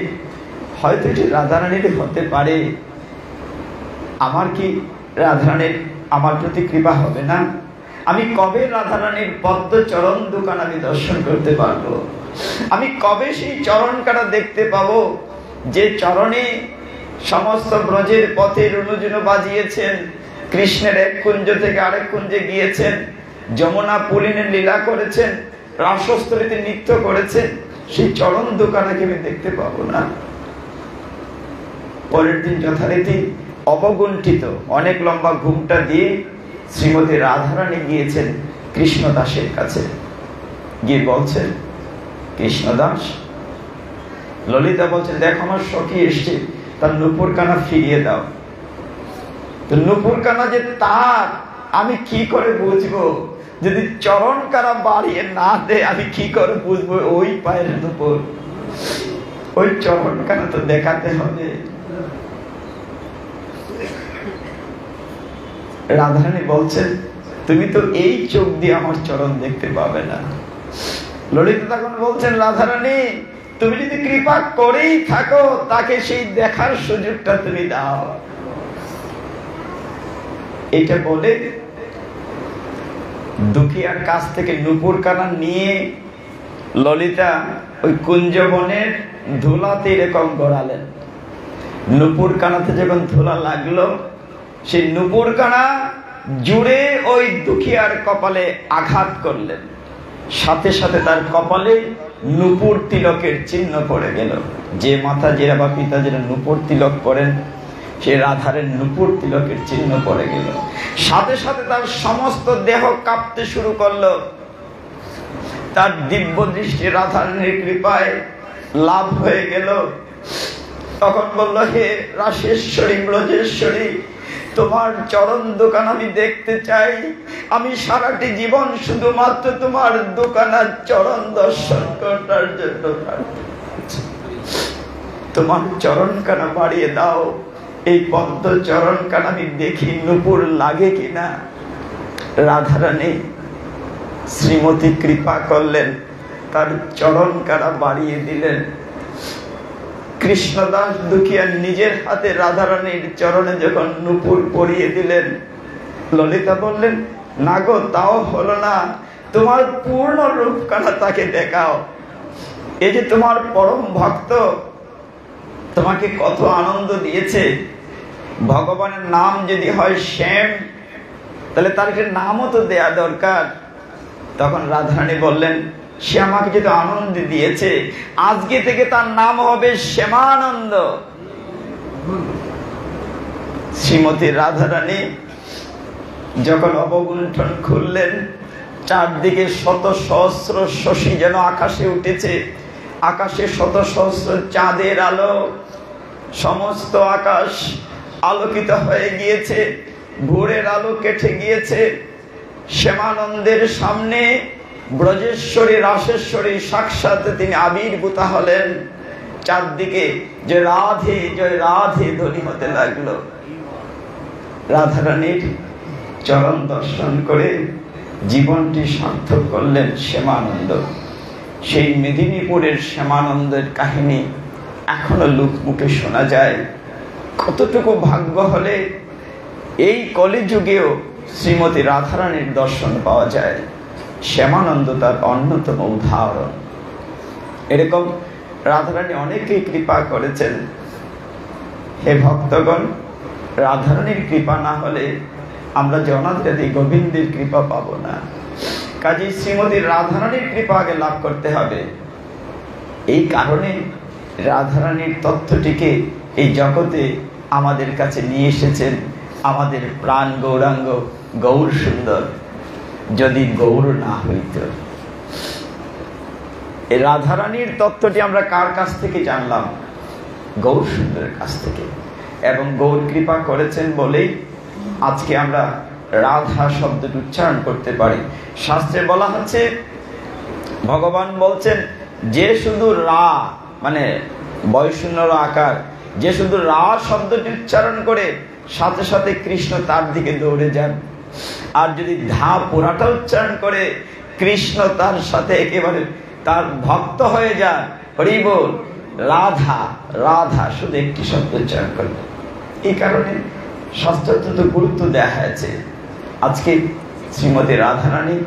হয়তো এটি রাধারানীর হতে পারে, আমার কি রাধারানীর আমার প্রতি কৃপা হবে না? আমি কবে রাধারানীর পদ্ম চরণ দোকান আমি দর্শন করতে পারবো? আমি কবে সেই চরণ কাটা দেখতে পাবো, যে চরণে সমস্ত ব্রজের পথে রুনুঝুনু বাজিয়েছেন, কৃষ্ণের এক কুঞ্জ থেকে আরেক কুঞ্জে গিয়েছেন, যমুনা পুলিনে লীলা করেছেন, রাসস্থলীতে নৃত্য করেছেন, সেই চরণ দোকানকে আমি দেখতে পাবো না। পরের দিন যথারীতি অবগুণ্ঠিত অনেক লম্বা ঘুমটা দিয়ে শ্রীমতী রাধারানী গিয়েছেন কৃষ্ণদাসের কাছে। গিয়ে বলছেন, কৃষ্ণদাস। ললিতা বলছেন, দেখো আমার সখী এসছে, তার নূপুর কানা ফিরিয়ে দাও। তো নূপুর কানা যে তার, আমি কি করে বুঝবো? যদি চরণ কানা বাড়িয়ে না দে, আমি কি করে বুঝবো ওই পায়ের নূপুর? ওই চরণ কানা তো দেখাতে হবে। রাধারানী বলছেন, তুমি তো এই চোখ দিয়ে আমার চরণ দেখতে পাবে না। ললিতা তখন বলছেন, রাধারানী, তুমি যদি কৃপা করেই থাকো, তাকে সেই দেখার সুযোগটা তুমি দাও। এটা বলে দুখিয়ার কাছ থেকে নূপুর কানা নিয়ে ললিতা ওই কুঞ্জবনের ধুলাতে এরকম গড়ালেন। নূপুর কানাতে যখন ধুলা লাগলো, সেই নূপুর কানা জুড়ে ওই দুখিয়ার কপালে আঘাত করলেন। সাথে সাথে তার কপালে নূপুর তিলকের চিহ্ন পড়ে গেল। যে মাতা জেরা বা পিতা যেটা নূপুর তিলক করেন, সে রাধারের নূপুর তিলকের চিহ্ন পড়ে গেল। সাথে সাথে তার সমস্ত দেহ কাঁপতে শুরু করলো। তার দিব্য দৃষ্টি রাধারানীর কৃপায় লাভ হয়ে গেল। তখন বলল, হে রাসেশ্বরী, ব্রজেশ্বরী, তোমার চরণ দোকান আমি দেখতে চাই। আমি সারাটি জীবন শুধুমাত্র তোমার দোকানের চরণ দর্শন করার জন্য তোমার চরণ কানা বাড়িয়ে দাও। এই পদ্ম চরণ কানা আমি দেখি নূপুর লাগে কিনা। রাধারানী শ্রীমতী কৃপা করলেন, তার চরণ কানা বাড়িয়ে দিলেন। কৃষ্ণদাস দুখিয়া নিজের হাতে রাধারানীর চরণে যখন নূপুর পরিয়ে দিলেন, ললিতা বললেন, না গো, তাও হলো না, তোমার পূর্ণ রূপ কানা তাকে দেখাও। এই যে তোমার পরম ভক্ত, তোমাকে কত আনন্দ দিয়েছে। ভগবানের নাম যদি হয় শ্যাম, তাহলে তার একটা নামও তো দেয়া দরকার। তখন রাধারানী বললেন, সে আমাকে যেহেতু আনন্দ দিয়েছে, আজকে থেকে তার নাম হবে শ্যামানন্দ। শ্রীমতী রাধারানী যখন অবগুণ্ঠন খুললেন, চারদিকে শত সহস্র শশী যেন আকাশে উঠেছে, আকাশে শত সহস্র চাঁদের আলো, সমস্ত আকাশ আলোকিত হয়ে গিয়েছে, ভোরের আলো কেটে গিয়েছে। শ্যামানন্দের সামনে ব্রজেশ্বরী রাসেশ্বরী সাক্ষাৎ তিনি আবির্ভূতা হলেন। চারদিকে যে রাধে জয় রাধে ধ্বনি হতে লাগলো। রাধারানীর চরণ দর্শন করে জীবনটি সার্থক করলেন শ্যামানন্দ। সেই মেদিনীপুরের শ্যামানন্দের কাহিনী এখনো লোকমুখে শোনা যায়। কতটুকু ভাগ্য হলে এই কলিযুগেও শ্রীমতী রাধারানীর দর্শন পাওয়া যায়। শ্যামানন্দ তার অন্যতম উদাহরণ। এরকম রাধারানী অনেকেই কৃপা করেছেন। হে ভক্তগণ, রাধারানীর কৃপা না হলে আমরা জনাধারী গোবিন্দের কৃপা পাবো না। কাজেই শ্রীমতী রাধারানীর কৃপা আগে লাভ করতে হবে। এই কারণে রাধারানীর তত্ত্বটিকে এই জগতে আমাদের কাছে নিয়ে এসেছেন আমাদের প্রাণ গৌরাঙ্গ গৌর সুন্দর। যদি গৌর না হইত, এই রাধারানীর তত্ত্বটি আমরা কার কাছ থেকে জানলাম? গৌর সুন্দরের কাছ থেকে। এবং গৌর কৃপা করেছেন বলেই আজকে আমরা রাধা শব্দটি উচ্চারণ করতে পারি। শাস্ত্রে বলা হচ্ছে, ভগবান বলছেন, যে শুধু রা মানে বয়শূন্য আকার, যে শুধু রা শব্দটি উচ্চারণ করে সাথে সাথে কৃষ্ণ তার দিকে দৌড়ে যান। আর যদি ধা পুরাটা উচ্চারণ করে, কৃষ্ণ তার সাথে একেবারে তার ভক্ত হয়ে যান। হরি বল, রাধা রাধা শুধু একটি শব্দ উচ্চারণ করবে। এই কারণে শাস্ত্রত গুরুত্ব দেওয়া হয়েছে। আজকে শ্রীমতী রাধারানী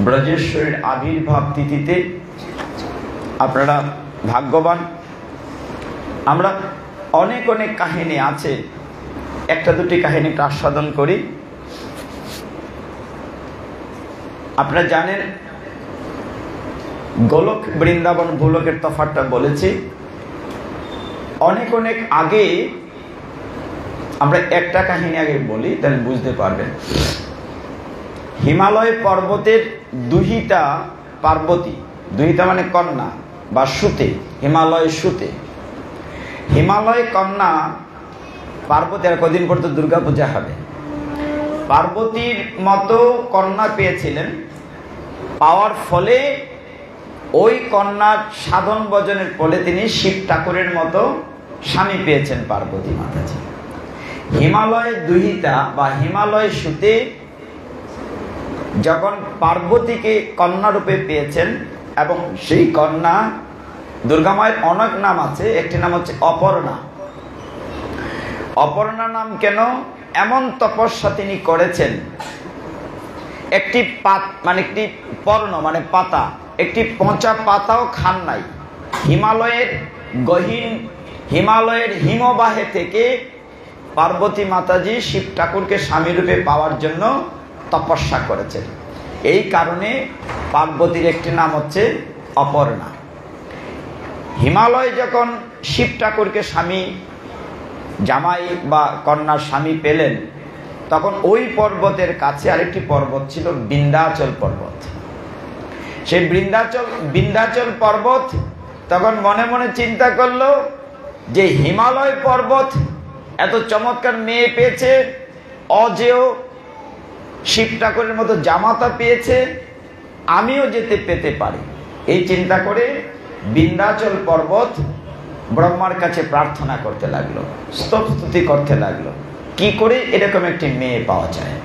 ব্রজেশ্বরীর আবির্ভাব তিথিতে আপনারা ভাগ্যবান। আমরা অনেক অনেক কাহিনী আছে, একটা দুটি কাহিনী আস্বাদন করি। আপনারা জানেন, গোলক বৃন্দাবন ভূলোকের তফাৎটা বলেছি। অনেক অনেক আগে আমরা একটা কাহিনী আগে বলি, তাহলে বুঝতে পারবেন। হিমালয় পর্বতের দুহিতা পার্বতী, দুহিতা মানে কন্যা বা সুতে, হিমালয় সুতে, হিমালয় কন্যা পার্বতী। আর কদিন পর তো দুর্গা পূজা হবে। পার্বতীর মতো কন্যা পেয়েছিলেন, পাওয়ার ফলে ওই কন্যার সাধন ভজনের ফলে তিনি শিব ঠাকুরের মতো স্বামী পেয়েছেন পার্বতী মাতাজি। হিমালয় দুহিতা বা হিমালয় সুতে যখন পার্বতীকে কন্যা রূপে পেয়েছেন, এবং সেই কন্যা দুর্গা মায়ের অনেক নাম আছে, একটি নাম হচ্ছে অপর্ণা। অপর্ণা নাম কেন? এমন তপস্যা তিনি করেছেন, একটি মানে একটি পর্ণ মানে পাতা, একটি পচা পাতাও খান নাই। হিমালয়ের গহীন, হিমালয়ের হিমবাহে থেকে পার্বতী মাতাজি শিব ঠাকুরকে স্বামী রূপে পাওয়ার জন্য তপস্যা করেছেন। এই কারণে পার্বতীর একটি নাম হচ্ছে অপর্ণা। হিমালয় যখন শিব ঠাকুরকে স্বামী, জামাই বা কন্যার স্বামী পেলেন, তখন ওই পর্বতের কাছে আরেকটি পর্বত ছিল, বিন্ধ্যাচল পর্বত। সেই বিন্ধ্যাচল পর্বত তখন মনে মনে চিন্তা করলো যে হিমালয় পর্বত এত চমৎকার মেয়ে পেয়েছে, অজেয় শিব ঠাকুরের মতো জামাতা পেয়েছে, আমিও যেতে পেতে পারি। এই চিন্তা করে বিন্ধ্যাচল পর্বত ব্রহ্মার কাছে প্রার্থনা করতে লাগলো, স্তবস্তুতি করতে লাগলো, কি করে এরকম একটি মেয়ে পাওয়া যায়।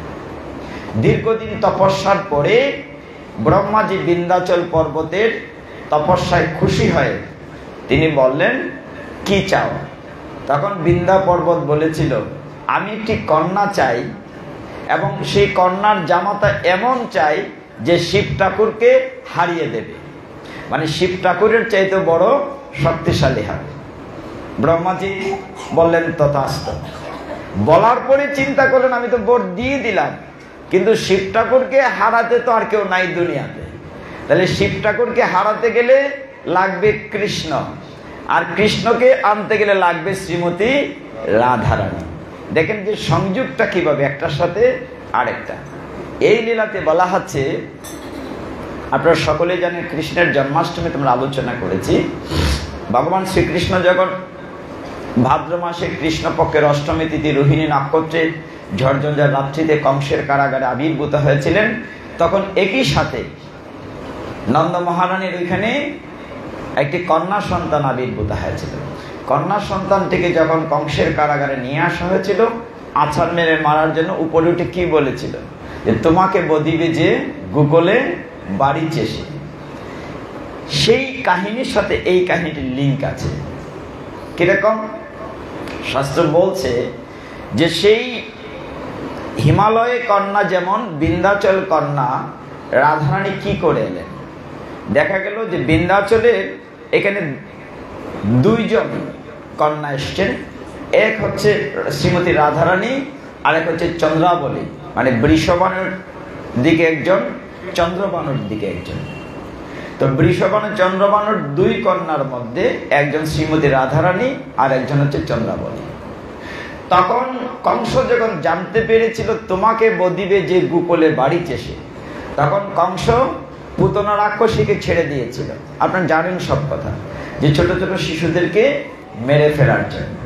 দীর্ঘদিন তপস্যার পরে ব্রহ্মাজি বিন্ধ্যাচল পর্বতের তপস্যায় খুশি হয়ে তিনি বললেন, কি চাও? তখন বিন্ধ্যা পর্বত বলেছিল, আমি একটি কন্যা চাই, এবং সেই কন্যার জামাতা এমন চাই যে শিব ঠাকুরকে হারিয়ে দেবে, মানে শিব ঠাকুরের চাইতে বড় শক্তিশালী হবে। ব্রহ্মাজি বললেন তথাস্তু। বলার পরে চিন্তা করলেন আমি তো বর দিয়ে দিলাম, কিন্তু শিব ঠাকুরকে হারাতে তো আর কেউ নাই দুনিয়াতে, তাহলে শিব ঠাকুরকে হারাতে গেলে লাগবে কৃষ্ণ, আর কৃষ্ণকে আনতে গেলে লাগবে শ্রীমতী রাধারানী। দেখেন যে সংযোগটা কিভাবে একটার সাথে আরেকটা। এই লীলাতে বলা হচ্ছে, আপনারা সকলেই জানেন কৃষ্ণের জন্মাষ্টমী তোমরা আলোচনা করেছি। ভগবান শ্রীকৃষ্ণ যখন ভাদ্র মাসে কৃষ্ণপক্ষের অষ্টমী তিথি রোহিণী নক্ষত্রে ঝড়ঝঞ্ঝার রাত্রিতে কংসের কারাগারে আবির্ভূত হয়েছিলেন, তখন একই সাথে নন্দ মহারানীর ওইখানে একটি কন্যা সন্তান আবির্ভূত হয়েছিল। কন্যা সন্তানটিকে যখন কংসের কারাগারে নিয়ে আসা হয়েছিল আছাড় মেরে মারার জন্য, উপরে উঠে কি বলেছিল যে তোমাকে বদিবে যে গুগলে বাড়ি চেষে। সেই কাহিনীর সাথে এই কাহিনীটির লিঙ্ক আছে। কিরকম? শাস্ত্র বলছে যে সেই হিমালয়ে কন্যা যেমন বিন্ধ্যাচল কন্যা রাধারানী কি করে এলেন। দেখা গেল যে বিন্ধ্যাচলের এখানে দুইজন কন্যা এসছেন, এক হচ্ছে শ্রীমতী রাধারানী আর এক হচ্ছে চন্দ্রাবলী, মানে বৃষবাণুর দিকে একজন, চন্দ্রবাণুর দিকে একজন। তো বৃষবাণু চন্দ্রবাণুর দুই কন্যার মধ্যে একজন শ্রীমতী রাধারানী আর একজন হচ্ছে চন্দ্রাবলী। তখন কংস যখন জানতে পেরেছিল তোমাকে বদিবে যে গোকুলে বাড়ি চেষে, তখন কংস পুতনা রাক্ষসীকে ছেড়ে দিয়েছিল। আপনারা জানেন সব কথা, যে ছোট ছোট শিশুদেরকে মেরে ফেলার জন্য।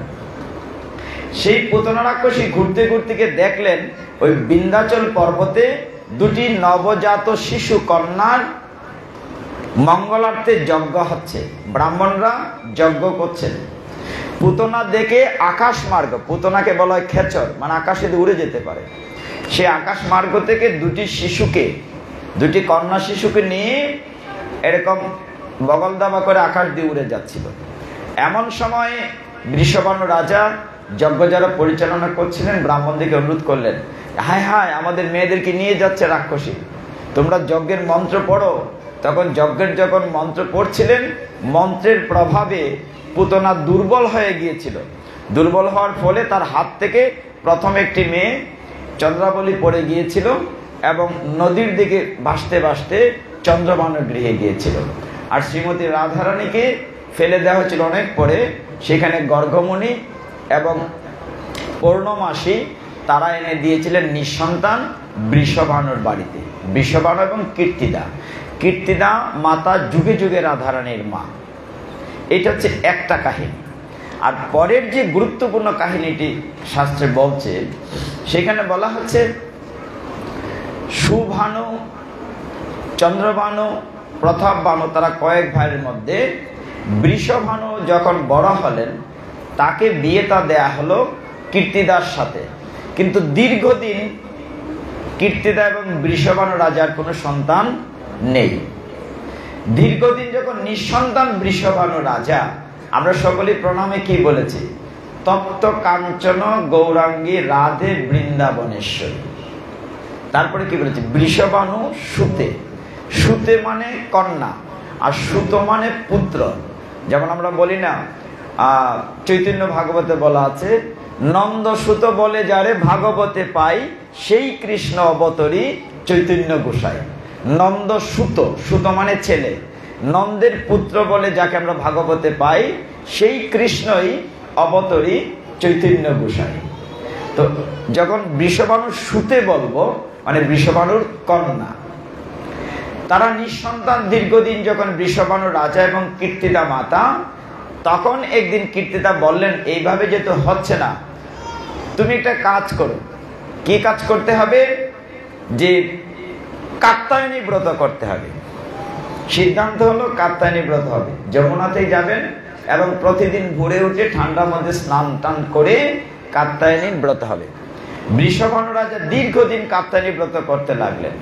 সেই পুতনা রাক্ষসী ঘুরতে ঘুরতে গিয়ে দেখলেন ওই বিন্ধ্যাচল পর্বতে দুটি নবজাত শিশু কন্যার মঙ্গলার্থে যজ্ঞ হচ্ছে, ব্রাহ্মণরা যজ্ঞ করছেন। পুতনা দেখে আকাশ মার্গ, পুতনাকে বলা হয় খেচর, মানে আকাশে উড়ে যেতে পারে, সে আকাশ মার্গ থেকে দুটি কন্যা শিশুকে নিয়ে এরকম বগল দাবা করে আকাশ দিয়ে উড়ে যাচ্ছিল। এমন সময় বৃষবাণু রাজা যজ্ঞ যারা পরিচালনা করছিলেন ব্রাহ্মণদেরকে অনুরোধ করলেন, হায় হায় আমাদের মেয়েদেরকে নিয়ে যাচ্ছে রাক্ষসী, তোমরা যজ্ঞের মন্ত্র পড়ো। তখন যজ্ঞের যখন মন্ত্র পড়ছিলেন, মন্ত্রের প্রভাবে পুতনা দুর্বল হয়ে গিয়েছিল। দুর্বল হওয়ার ফলে তার হাত থেকে প্রথম একটি মেয়ে চন্দ্রাবলী পড়ে গিয়েছিল এবং নদীর দিকে ভাসতে ভাসতে চন্দ্রবাণুর গৃহে গিয়েছিল। আর শ্রীমতী রাধারানীকে ফেলে দেওয়া হয়েছিল অনেক পরে। সেখানে গর্গমণি এবং পূর্ণমাসী তারা এনে দিয়েছিলেন নিঃসন্তান বৃষবাণুর বাড়িতে। বৃষবাণু এবং কীর্তিদা মাতা যুগে যুগে রাধারানীর মা। এটা হচ্ছে একটা কাহিনী। আর পরের যে গুরুত্বপূর্ণ কাহিনীটি শাস্ত্রে বলছে, সেখানে বলা হচ্ছে সুভানু, চন্দ্রভানু, প্রতাপভানু তারা কয়েক ভাইয়ের মধ্যে বৃষভানু যখন বড় হলেন তাকে বিয়েটা দেয়া হলো কীর্তিদার সাথে। কিন্তু দীর্ঘদিন কীর্তিদা এবং বৃষভানু রাজার কোনো সন্তান নেই। দীর্ঘদিন যখন নিঃসন্তান বৃষভানু রাজা, আমরা সকলেই প্রণামে কি বলেছি, তপ্ত কাঞ্চন গৌরাঙ্গী রাধে বৃন্দাবনেশ্বরী। তারপরে কি বলেছে, বৃষভানু সুতে মানে কন্যা আর সুত মানে পুত্র। যেমন আমরা বলি না, চৈতন্য ভাগবতে বলা আছে, নন্দ সুত বলে যারে ভাগবতে পাই, সেই কৃষ্ণ অবতরী চৈতন্য গোসাই। নন্দ সুত মানে ছেলে, নন্দের পুত্র বলে যাকে আমরা ভাগবতে পাই, সেই কৃষ্ণই অবতরী চৈতন্য গোসাই। তো যখন বৃষভানু সুতে বলবো, মানে বৃষভানুর কন্যা, তারা নিঃসন্তান দীর্ঘদিন যখন বৃষভানু রাজা এবং কীর্তিদা মাতা, তখন একদিন কীর্তিদা বললেন, এইভাবে যেহেতু হচ্ছে না, তুমি একটা কাজ করো। কি কাজ করতে হবে? যে কাত্যায়নী ব্রত করতে হবে। সিদ্ধান্ত হলো কাত্যায়নী ব্রত হবে। যমুনাতেই যাবেন এবং প্রতিদিন ভোরে উঠে ঠান্ডার মধ্যে স্নান টান করে কাত্যায়নী ব্রত হবে। বৃষভানু রাজা দীর্ঘদিন কাত্যায়নী ব্রত করতে লাগলেন,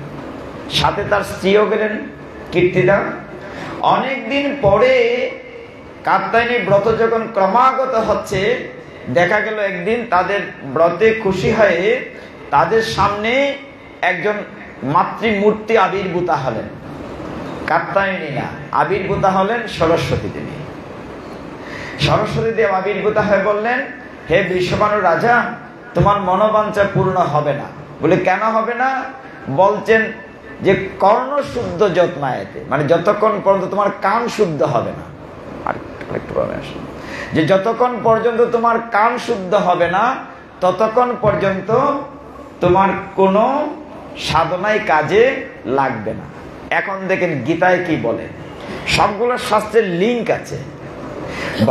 সাথে তার স্ত্রীও গেলেন কীর্তিদা। অনেকদিন পরে কাত্যায়নী ব্রত যখন ক্রমাগত হচ্ছে, দেখা গেল একদিন তাদের ব্রতে খুশি হয়ে তাদের সামনে একজন মাতৃমূর্তি আবির্ভূত হলেন। কাত্যায়নী না, আবির্ভূত হলেন সরস্বতী দেবী। সরস্বতী দেব আবির্ভূত হয়ে বললেন, হে বৃষভানু রাজা, তোমার মনোবাঞ্ছা পূর্ণ হবে না। বলে কেন হবে না? বলছেন যে কর্ণ শুদ্ধ যত্নায়েতে, মানে যতক্ষণ পর্যন্ত তোমার কান শুদ্ধ হবে না। আরেকটু আসুন, যে যতক্ষণ পর্যন্ত তোমার কান শুদ্ধ হবে না ততক্ষণ পর্যন্ত তোমার কোনো সাধনায় কাজে লাগবে না। এখন দেখেন গীতায় কি বলে, সবগুলো শাস্ত্রের লিঙ্ক আছে।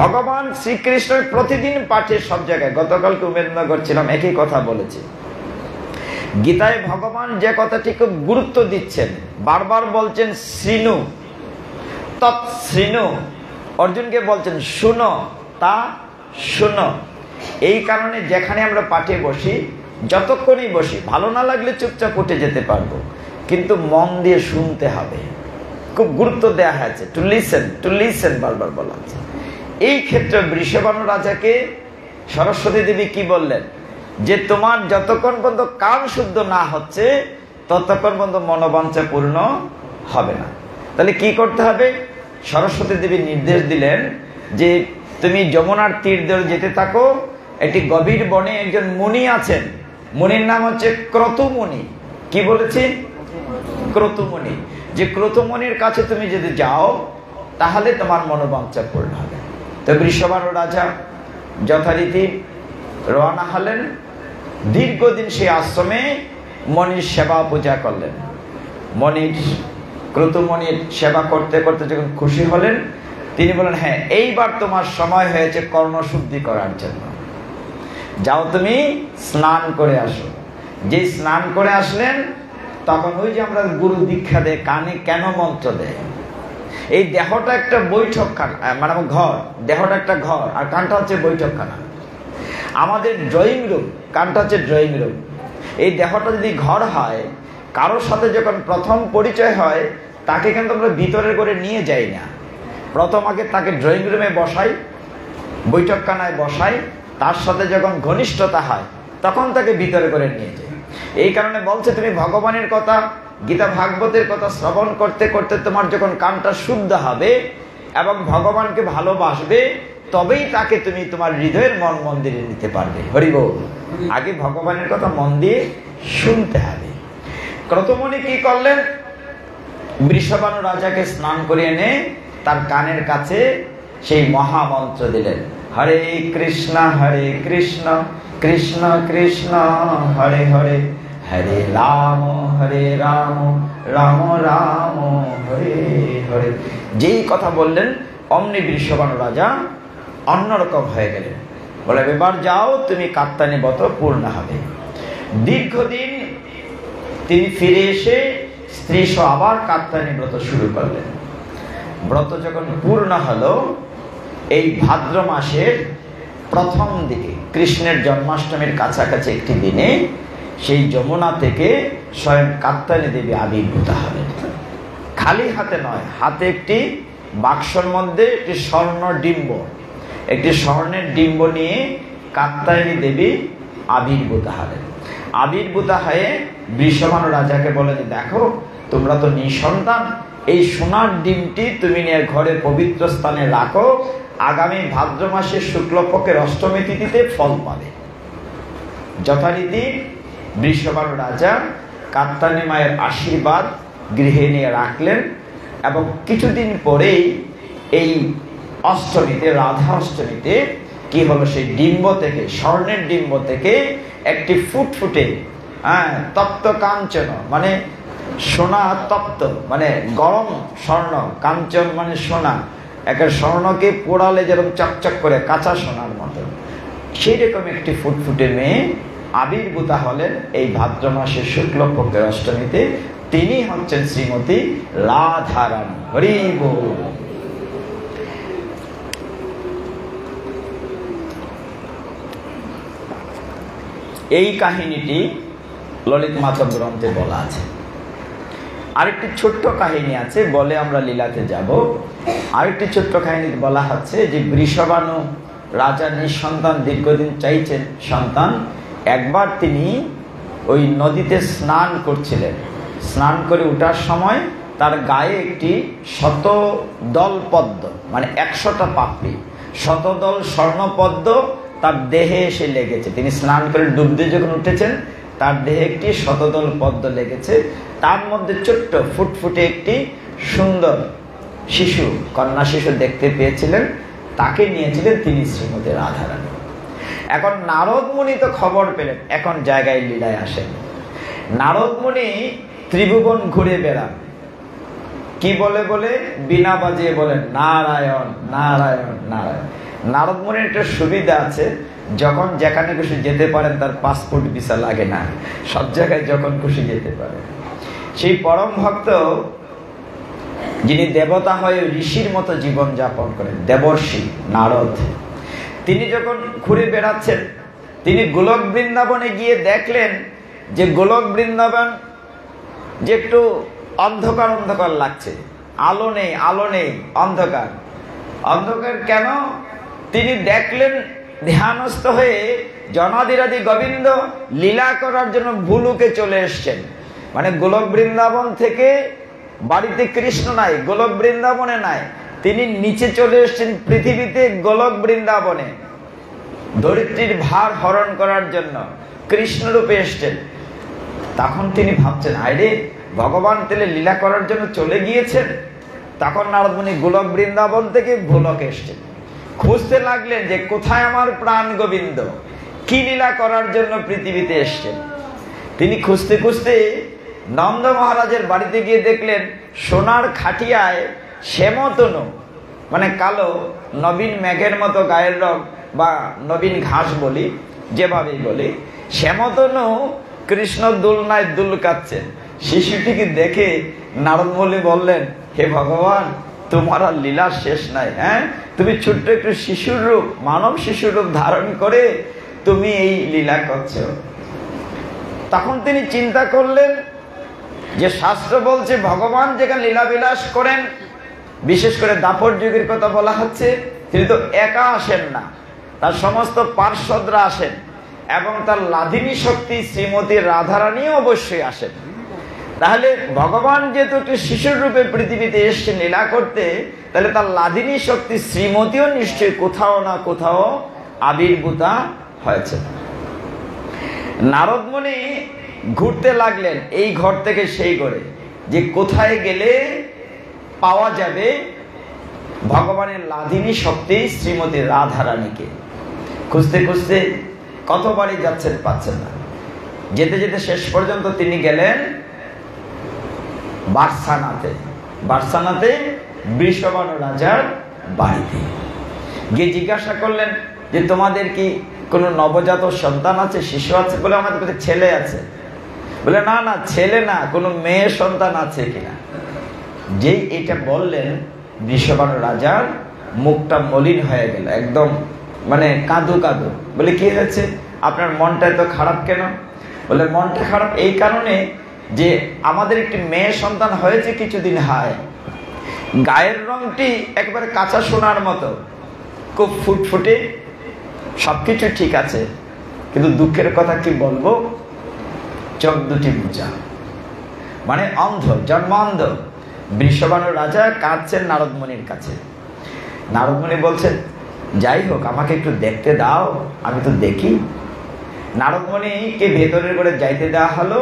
ভগবান শ্রীকৃষ্ণের প্রতিদিন পাঠে সব জায়গায়, গতকালকে উমেদনগর ছিলাম, একই কথা বলেছি। গীতায় ভগবান যে কথাটি খুব গুরুত্ব দিচ্ছেন, বারবার বলছেন শৃণু তৎশৃণু, অর্জুনকে বলছেন শুনো তা শুনো। এই কারণে যেখানে আমরা পাঠে বসি, যতক্ষণই বসি, ভালো না লাগলে চুপচাপ উঠে যেতে পারবো, কিন্তু মন দিয়ে শুনতে হবে। খুব গুরুত্ব দেওয়া হয়েছে, টু লিসেন বারবার বলা হচ্ছে। এই ক্ষেত্রে বৃষভানু রাজাকে সরস্বতী দেবী কি বললেন, যে তোমার যতক্ষণ পর্যন্ত কান শুদ্ধ না হচ্ছে ততক্ষণ পর্যন্ত মনোবাঞ্ছা পূর্ণ হবে না। তাহলে কি করতে হবে? সরস্বতী দেবী নির্দেশ দিলেন যে তুমি যমুনার তীর ধরে যেতে থাকো। একটি গভীর বনে একজন মুনি আছেন, মুনির নাম হচ্ছে ক্রতুমুনি। কি বলেছি? ক্রতুমুনি। যে ক্রতুমুনির কাছে তুমি যদি যাও তাহলে তোমার মনোবাঞ্ছা পূর্ণ হবে। তো বৃষভানু রাজা যথারীতি রওনা হলেন। দীর্ঘদিন সেই আশ্রমে মনির সেবা পূজা করলেন। ক্রতুমনির সেবা করতে করতে যখন খুশি হলেন, তিনি বলেন, হ্যাঁ এইবার তোমার সময় হয়েছে কর্ণশুদ্ধি করার জন্য, যাও তুমি স্নান করে আসো। যে স্নান করে আসলেন, তখন ওই যে আমরা গুরু দীক্ষা দেয়, কানে কেন মন্ত্র দেয়, এই দেহটা একটা বৈঠকখানা, মানে ঘর, দেহটা একটা ঘর আর কানটা হচ্ছে বৈঠকখানা। আমাদের ড্রয়িং রুম, কানটা হচ্ছে ড্রয়িং রুম। এই দেহটা যদি ঘর হয়, কারোর সাথে যখন প্রথম পরিচয় হয় তাকে কিন্তু আমরা ভিতরে করে নিয়ে যাই না, প্রথম আগে তাকে ড্রয়িং রুমে বসাই, বৈঠকখানায় বসাই, তার সাথে যখন ঘনিষ্ঠতা হয় তখন তাকে ভিতরে করে নিয়ে যাই। এই কারণে বলছে তুমি ভগবানের কথা, গীতা ভাগবতের কথা শ্রবণ করতে করতে তোমার যখন কানটা শুদ্ধ হবে এবং ভগবানকে ভালোবাসবে, তবেই তাকে তুমি তোমার হৃদয়ের মন মন্দিরে নিতে পারবে। হরি বল। আগে ভগবানের কথা মন দিয়ে শুনতে হবে। ক্রতুমুনি কি করলেন? বৃষভানু রাজাকে স্নান করে এনে তার কানের কাছে সেই মহামন্ত্র দিলেন, হরে কৃষ্ণ কৃষ্ণ কৃষ্ণ হরে হরে, হরে রাম রাম রাম হরে হরে। যেই কথা বললেন অমনি বৃষভানু রাজা অন্যরকম হয়ে গেলেন। বলে, এবার যাও তুমি কাত্তায়নী ব্রত পূর্ণ হবে। দীর্ঘদিন তিনি ফিরে এসে স্ত্রী সহ আবার কাত্তায়নী ব্রত শুরু করলেন। ব্রত যখন পূর্ণ হলো, এই ভাদ্র মাসের প্রথম দিকে কৃষ্ণের জন্মাষ্টমীর কাছাকাছি একটি দিনে সেই যমুনা থেকে স্বয়ং কাত্তায়নী দেবী আবির্ভূত হলেন। খালি হাতে নয়, হাতে একটি বাক্সর মধ্যে একটি একটি স্বর্ণের ডিম্ব নিয়ে কাত্তায়নী দেবী আবির্ভূত হলেন। আবির্ভূত হয়ে বৃষভানু রাজাকে বলে, দেখো তোমরা তো নিঃসন্তান, এই সোনার ডিমটি তুমি নিয়ে ঘরে পবিত্র স্থানে রাখো, আগামী ভাদ্র মাসের শুক্লপক্ষের অষ্টমী তিথিতে ফল পাবে। যথারীতি বৃষভানু রাজা কাত্তায়নী মায়ের আশীর্বাদ গৃহে নিয়ে রাখলেন এবং কিছুদিন পরেই এই অষ্টমীতে, রাধা অষ্টমীতে কি হলো, সেই ডিম্ব থেকে, স্বর্ণের ডিম্ব থেকে একটি ফুটফুটে তপ্ত কাঞ্চন, মানে সোনা তপ্ত, মানে গরম স্বর্ণ, কাঞ্চন মানে সোনা, একটা স্বর্ণকে পোড়ালে যেরকম চকচক করে কাঁচা সোনার মতো, সেই রকম একটি ফুটফুটে মেয়ে আবির্ভূত হলেন এই ভাদ্র মাসের শুক্লপক্ষের অষ্টমীতে। তিনি হচ্ছেন শ্রীমতী রাধারানী। হরি বল। এই কাহিনীটি ললিত মাধব গ্রন্থে বলা আছে। আরেকটি ছোট্ট কাহিনী আছে, বলে আমরা লীলাতে যাব। আরেকটি ছোট্ট কাহিনী বলা হচ্ছে যে বৃষভানু রাজা নিঃসন্তান, দীর্ঘদিন চাইছেন সন্তান। একবার তিনি ওই নদীতে স্নান করছিলেন। স্নান করে ওঠার সময় তার গায়ে একটি 100 দল পদ্ম, মানে 100টা পাপড়ি, শতদল স্বর্ণপদ্ম তার দেহে এসে লেগেছে। তিনি স্নান করে ডুব দিয়ে যখন উঠেছেন, তার দেহে একটি শতদল পদ্ম লেগেছে। তার মধ্যে ছোট্ট ফুটফুটে একটি সুন্দর শিশু, কন্যা শিশু দেখতে পেয়েছিলেন। তাকে নিয়েছিলেন তিনি শ্রীমতী রাধারানী। এখন নারদ মুনি তো খবর পেলেন, এখন জায়গায় লীলায় আসেন। নারদ মুনি ত্রিভুবন ঘুরে বেড়ান, কি বলে বলে বিনা বাজিয়ে বলেন নারায়ণ নারায়ণ নারায়ণ। নারদ মুনির একটা সুবিধা আছে, যখন যেখানে খুশি যেতে পারেন, তার পাসপোর্ট ভিসা লাগে না, সব জায়গায় যখন খুশি যেতে পারেন। সেই পরম ভক্ত যিনি দেবতা হয়ে ঋষির মতো জীবন যাপন করেন, দেবর্ষি নারদ, তিনি যখন ঘুরে বেড়াচ্ছেন, তিনি গোলক বৃন্দাবনে গিয়ে দেখলেন যে গোলক বৃন্দাবন যে একটু অন্ধকার অন্ধকার লাগছে, আলো নেই, আলো নেই, অন্ধকার। অন্ধকার কেন? তিনি দেখলেন ধ্যানস্থ হয়ে জনাদিরাদি গোবিন্দ লীলা করার জন্য ভুলুকে চলে এসছেন। মানে গোলক বৃন্দাবন থেকে বাড়িতে কৃষ্ণ নাই, গোলক বৃন্দাবনে নাই, তিনি নিচে চলে এসছেন পৃথিবীতে, গোলক বৃন্দাবনে ধরিত্রীর ভার হরণ করার জন্য কৃষ্ণ রূপে এসছেন। তখন তিনি ভাবছেন, আরে ভগবান তেলে লীলা করার জন্য চলে গিয়েছেন। তখন নারদ মুনি গোলক বৃন্দাবন থেকে ভুলক এসছেন, খুঁজতে লাগলেন যে কোথায় আমার প্রাণ গোবিন্দ, কি লীলা করার জন্য পৃথিবীতে এসছেন। তিনি খুঁজতে খুঁজতে নন্দ মহারাজের বাড়িতে গিয়ে দেখলেন সোনার খাটিয়ায় শ্যামতনু, মানে কালো নবীন মেঘের মতো গায়ের রং, বা নবীন ঘাস বলি, যেভাবেই বলি, শ্যামতনু কৃষ্ণ দুলনায় দুলকাচ্ছেন। শিশুটিকে দেখে নারদ মুনি বললেন, হে ভগবান, তোমার আর লীলা শেষ নাই। হ্যাঁ, তুমি ছোট্ট একটু শিশুর রূপ, মানব শিশুর রূপ ধারণ করে তুমি এই লীলা করছো। তখন তিনি চিন্তা করলেন যে শাস্ত্র বলছে ভগবান যেখানে লীলা বিলাস করেন, বিশেষ করে দাপর যুগের কথা বলা হচ্ছে, তিনি তো একা আসেন না, তার সমস্ত পার্শ্বদরা আসেন, এবং তার লাধিনী শক্তি শ্রীমতী রাধারানীও অবশ্যই আসেন। তাহলে ভগবান যেহেতু একটি শিশুর রূপে পৃথিবীতে এসছেন লীলা করতে, তাহলে তার লাধিনী শক্তি শ্রীমতীও নিশ্চয়ই কোথাও না কোথাও আবির্ভূতা হয়েছে। নারদ মুনি ঘুরতে লাগলেন এই ঘর থেকে সেই ঘরে, যে কোথায় গেলে পাওয়া যাবে ভগবানের লাধিনী শক্তি শ্রীমতী রাধারানীকে। খুঁজতে খুঁজতে কতবারই যাচ্ছেন, পাচ্ছেন না। যেতে যেতে শেষ পর্যন্ত তিনি গেলেন বার্সানাতে। বার্সানাতে বৃষভানু রাজার বাড়িতে গিয়ে জিজ্ঞাসা করলেন যে তোমাদের কি কোনো নবজাত সন্তান আছে, শিশু আছে? বলে আমাদের কাছে ছেলে আছে। বলে না না, ছেলে না, কোনো মেয়ে সন্তান আছে কিনা। যেই এটা বললেন, বৃষভানু রাজার মুখটা মলিন হয়ে গেল, একদম মানে কাঁদু কাঁদু। বলে কি হয়েছে, আপনার মনটা এত খারাপ কেন? বলে মনটা খারাপ এই কারণে যে আমাদের একটি মেয়ে সন্তান হয়েছে কিছুদিন হয়, গায়ের রংটি একবারে কাঁচা সোনার মতো, খুব ফুটফুটে, সবকিছু ঠিক আছে, কিন্তু দুঃখের কথা কি বলবো, চোখ দুটি বুঝা, মানে অন্ধ, জন্মান্ধ। বৃষভানু রাজা কাঁদছেন নারদ মুনির কাছে। নারদ মুনি বলছেন, যাই হোক, আমাকে একটু দেখতে দাও, আমি তো দেখি। নারদ মুনিকে ভেতরের করে যাইতে দেওয়া হলো।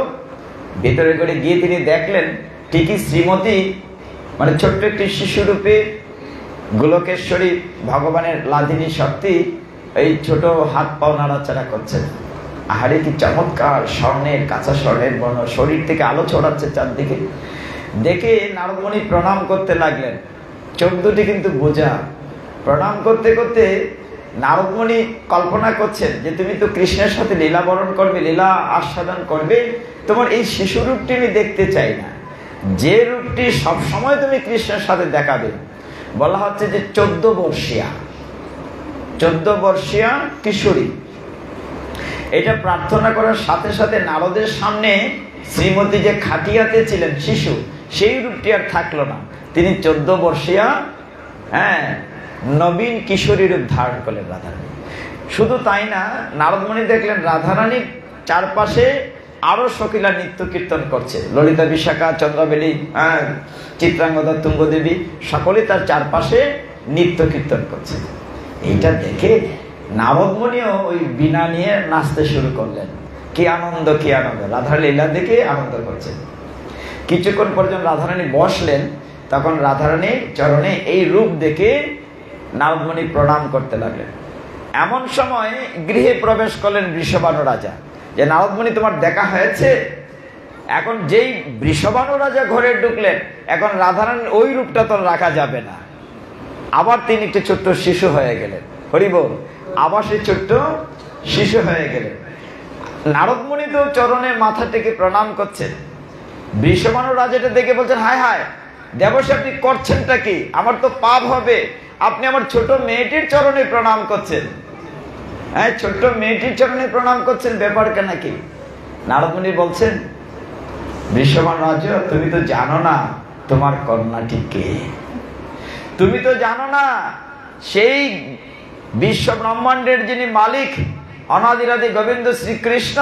ভেতরে করে গিয়ে তিনি দেখলেন ঠিকই শ্রীমতী, মানে ছোট্ট একটি শিশুরূপে গোলকেশ্বরী ভগবানের লাধিনী শক্তি এই ছোট হাত পাও নাড়াচাড়া করছেন। আহারে কি চমৎকার, স্বর্ণের, কাঁচা স্বর্ণের বর্ণ, শরীর থেকে আলো ছড়াচ্ছে চারদিকে। দেখে নারদ মুনি প্রণাম করতে লাগলেন, চোখ দুটি কিন্তু বোঝা। প্রণাম করতে করতে নারদ মুনি কল্পনা করছেন যে তুমি তো কৃষ্ণের সাথে লীলা বরণ করবে, লীলা আস্বাদন করবে, তোমার এই শিশু রূপটি আমি দেখতে চাই না, যে রূপটি সবসময় তুমি কৃষ্ণের সাথে দেখাবে। বলা হচ্ছে যে 14 বর্ষীয়া, 14 বর্ষীয়া কিশোরী। এটা প্রার্থনা করার সাথে সাথে নারদের সামনে শ্রীমতী যে খাটিয়াতে ছিলেন শিশু, সেই রূপটি আর থাকলো না। তিনি 14 বর্ষীয়া, হ্যাঁ, নবীন কিশোরী রূপ ধারণ করলেন রাধারানী। শুধু তাই না, নারদ মুনি দেখলেন রাধারানীর চারপাশে আরো সখিলা নৃত্য কীর্তন করছে। ললিতা, বিশাখা, চন্দ্রাবেলী, চিত্রাঙ্গদা, তুঙ্গদেবী সকলে তার চারপাশে নৃত্য কীর্তন করছে। এইটা দেখে নারদমণিও ওই বীণা নিয়ে নাচতে শুরু করলেন। কি আনন্দ, কি আনন্দ! রাধার লীলা দেখে আনন্দ করছেন। কিছুক্ষণ পর্যন্ত রাধারানী বসলেন, তখন রাধারানীর চরণে এই রূপ দেখে নারদমণি প্রণাম করতে লাগলেন। এমন সময় গৃহে প্রবেশ করলেন বৃষভানু রাজা, যে নারদমণি তোমার দেখা হয়েছে। এখন যেই বৃষভানু রাজা ঘরে ঢুকলেন, এখন রাধারানীর ওই রূপটা তো রাখা যাবে না। আবার তিনি একটি ছোট্ট শিশু হয়ে গেলেন। হরি বল। আবার সেই ছোট্ট শিশু হয়ে গেলেন। নারদমণি তো চরণে মাথা থেকে প্রণাম করছেন। বৃষভানু রাজাটা দেখে বলছেন, হায় হায় দেবর্ষি, আপনি করছেনটা কি? আমার তো পাপ হবে, আপনি আমার ছোট মেয়েটির চরণে প্রণাম করছেন। হ্যাঁ, ছোট্ট মেয়েটির চরণে প্রণাম করছেন, ব্যাপারটা নাকি? নারদমণি বলছেন, বৃষভানু রাজা, তুমি তো জানো না তোমার কন্যাটি কে। তুমি তো জানো না সেই বিশ্ব ব্রহ্মাণ্ডের যিনি মালিক অনাদিরাদি গোবিন্দ শ্রীকৃষ্ণ,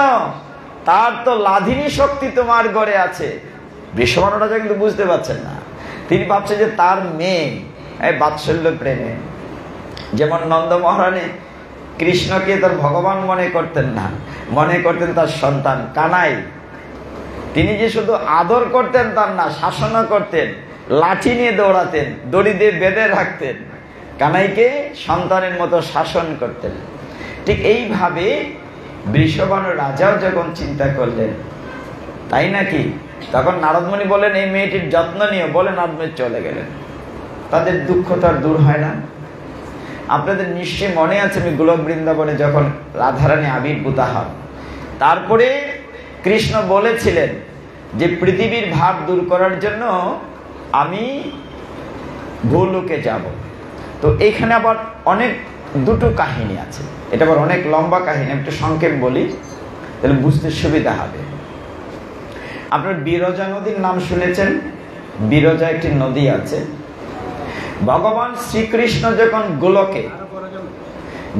তার তো লাধিনী শক্তি তোমার ঘরে আছে। বৃষভানু রাজা কিন্তু বুঝতে পারছেন না। তিনি ভাবছেন যে তার মেয়ে, বাৎসল্য প্রেমে, যেমন নন্দ মহারানী কৃষ্ণকে তার ভগবান মনে করতেন না, মনে করতেন তার সন্তান কানাই। তিনি যে শুধু আদর করতেন তার না, শাসনও করতেন, লাঠি নিয়ে দৌড়াতেন, দড়ি দিয়ে বেঁধে রাখতেন, কানাইকে সন্তানের মতো শাসন করতেন। ঠিক এইভাবে বৃষভানু রাজাও যখন চিন্তা করলেন, তাই নাকি, তখন নারদমণি বলেন, এই মেয়েটির যত্ন নিয়ে বলে নারদমণি চলে গেলেন। তাদের দুঃখ তার দূর হয় না। আপনাদের নিশ্চয়ই মনে আছে, আমি গোলক বৃন্দাবনে যখন রাধারানী আবির্ভূতা হন, তারপরে কৃষ্ণ বলেছিলেন যে পৃথিবীর ভার দূর করার জন্য আমি গোলকে যাব। তো এইখানে আবার অনেক দুটো কাহিনী আছে, এটা আবার অনেক লম্বা কাহিনী, একটু সংক্ষেপ বলি তাহলে বুঝতে সুবিধা হবে। আপনার বিরজা নদীর নাম শুনেছেন? বিরজা একটি নদী আছে। ভগবান শ্রীকৃষ্ণ যখন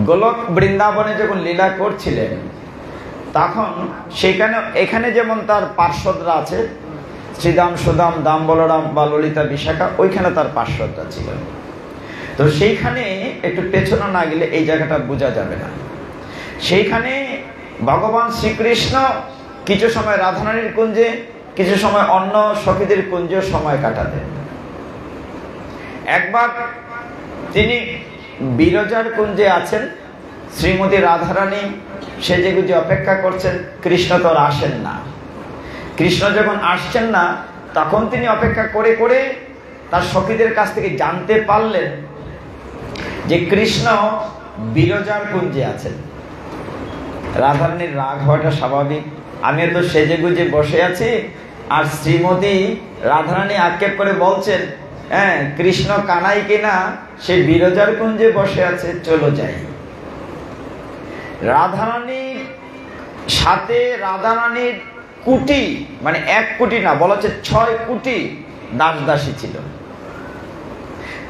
গোলক বৃন্দাবনে যখন লীলা করছিলেন, তখন সেখানে এখানে যেমন তার পার্শ্বদরা আছে, শ্রীদাম, সুদাম, দাম, বলরাম বা ললিতা, বিশাখা, ওইখানে তার পার্শ্বদরা ছিল। তো সেইখানে একটু পেছনে না গেলে এই জায়গাটা বোঝা যাবে না। সেইখানে ভগবান শ্রীকৃষ্ণ কিছু সময় রাধারানীর কুঞ্জে, কিছু সময় অন্য সখীদের কুঞ্জে সময় কাটাতেন। একবার তিনি বিরজার কুঞ্জে আছেন, শ্রীমতী রাধারানী সেজে গুজে অপেক্ষা করছেন, কৃষ্ণ তো আসেন না। কৃষ্ণ যখন আসছেন না, তখন তিনি অপেক্ষা করে করে তার সখীদের কাছ থেকে জানতে পারলেন যে কৃষ্ণ বিরজার কুঞ্জে আছেন। রাধারানীর রাগ হওয়াটা স্বাভাবিক। আমি তো সেজে গুজে বসে আছি, আর শ্রীমতী রাধারানী আক্ষেপ করে বলছেন, হ্যাঁ কৃষ্ণ কানাই কিনা সে বিরজার কুঞ্জে বসে আছে, চলো যাই। রাধারানীর সাথে রাধারানীর কোটি, মানে 1 কোটি না, বলা হচ্ছে 6 কোটি দাস দাসী ছিল।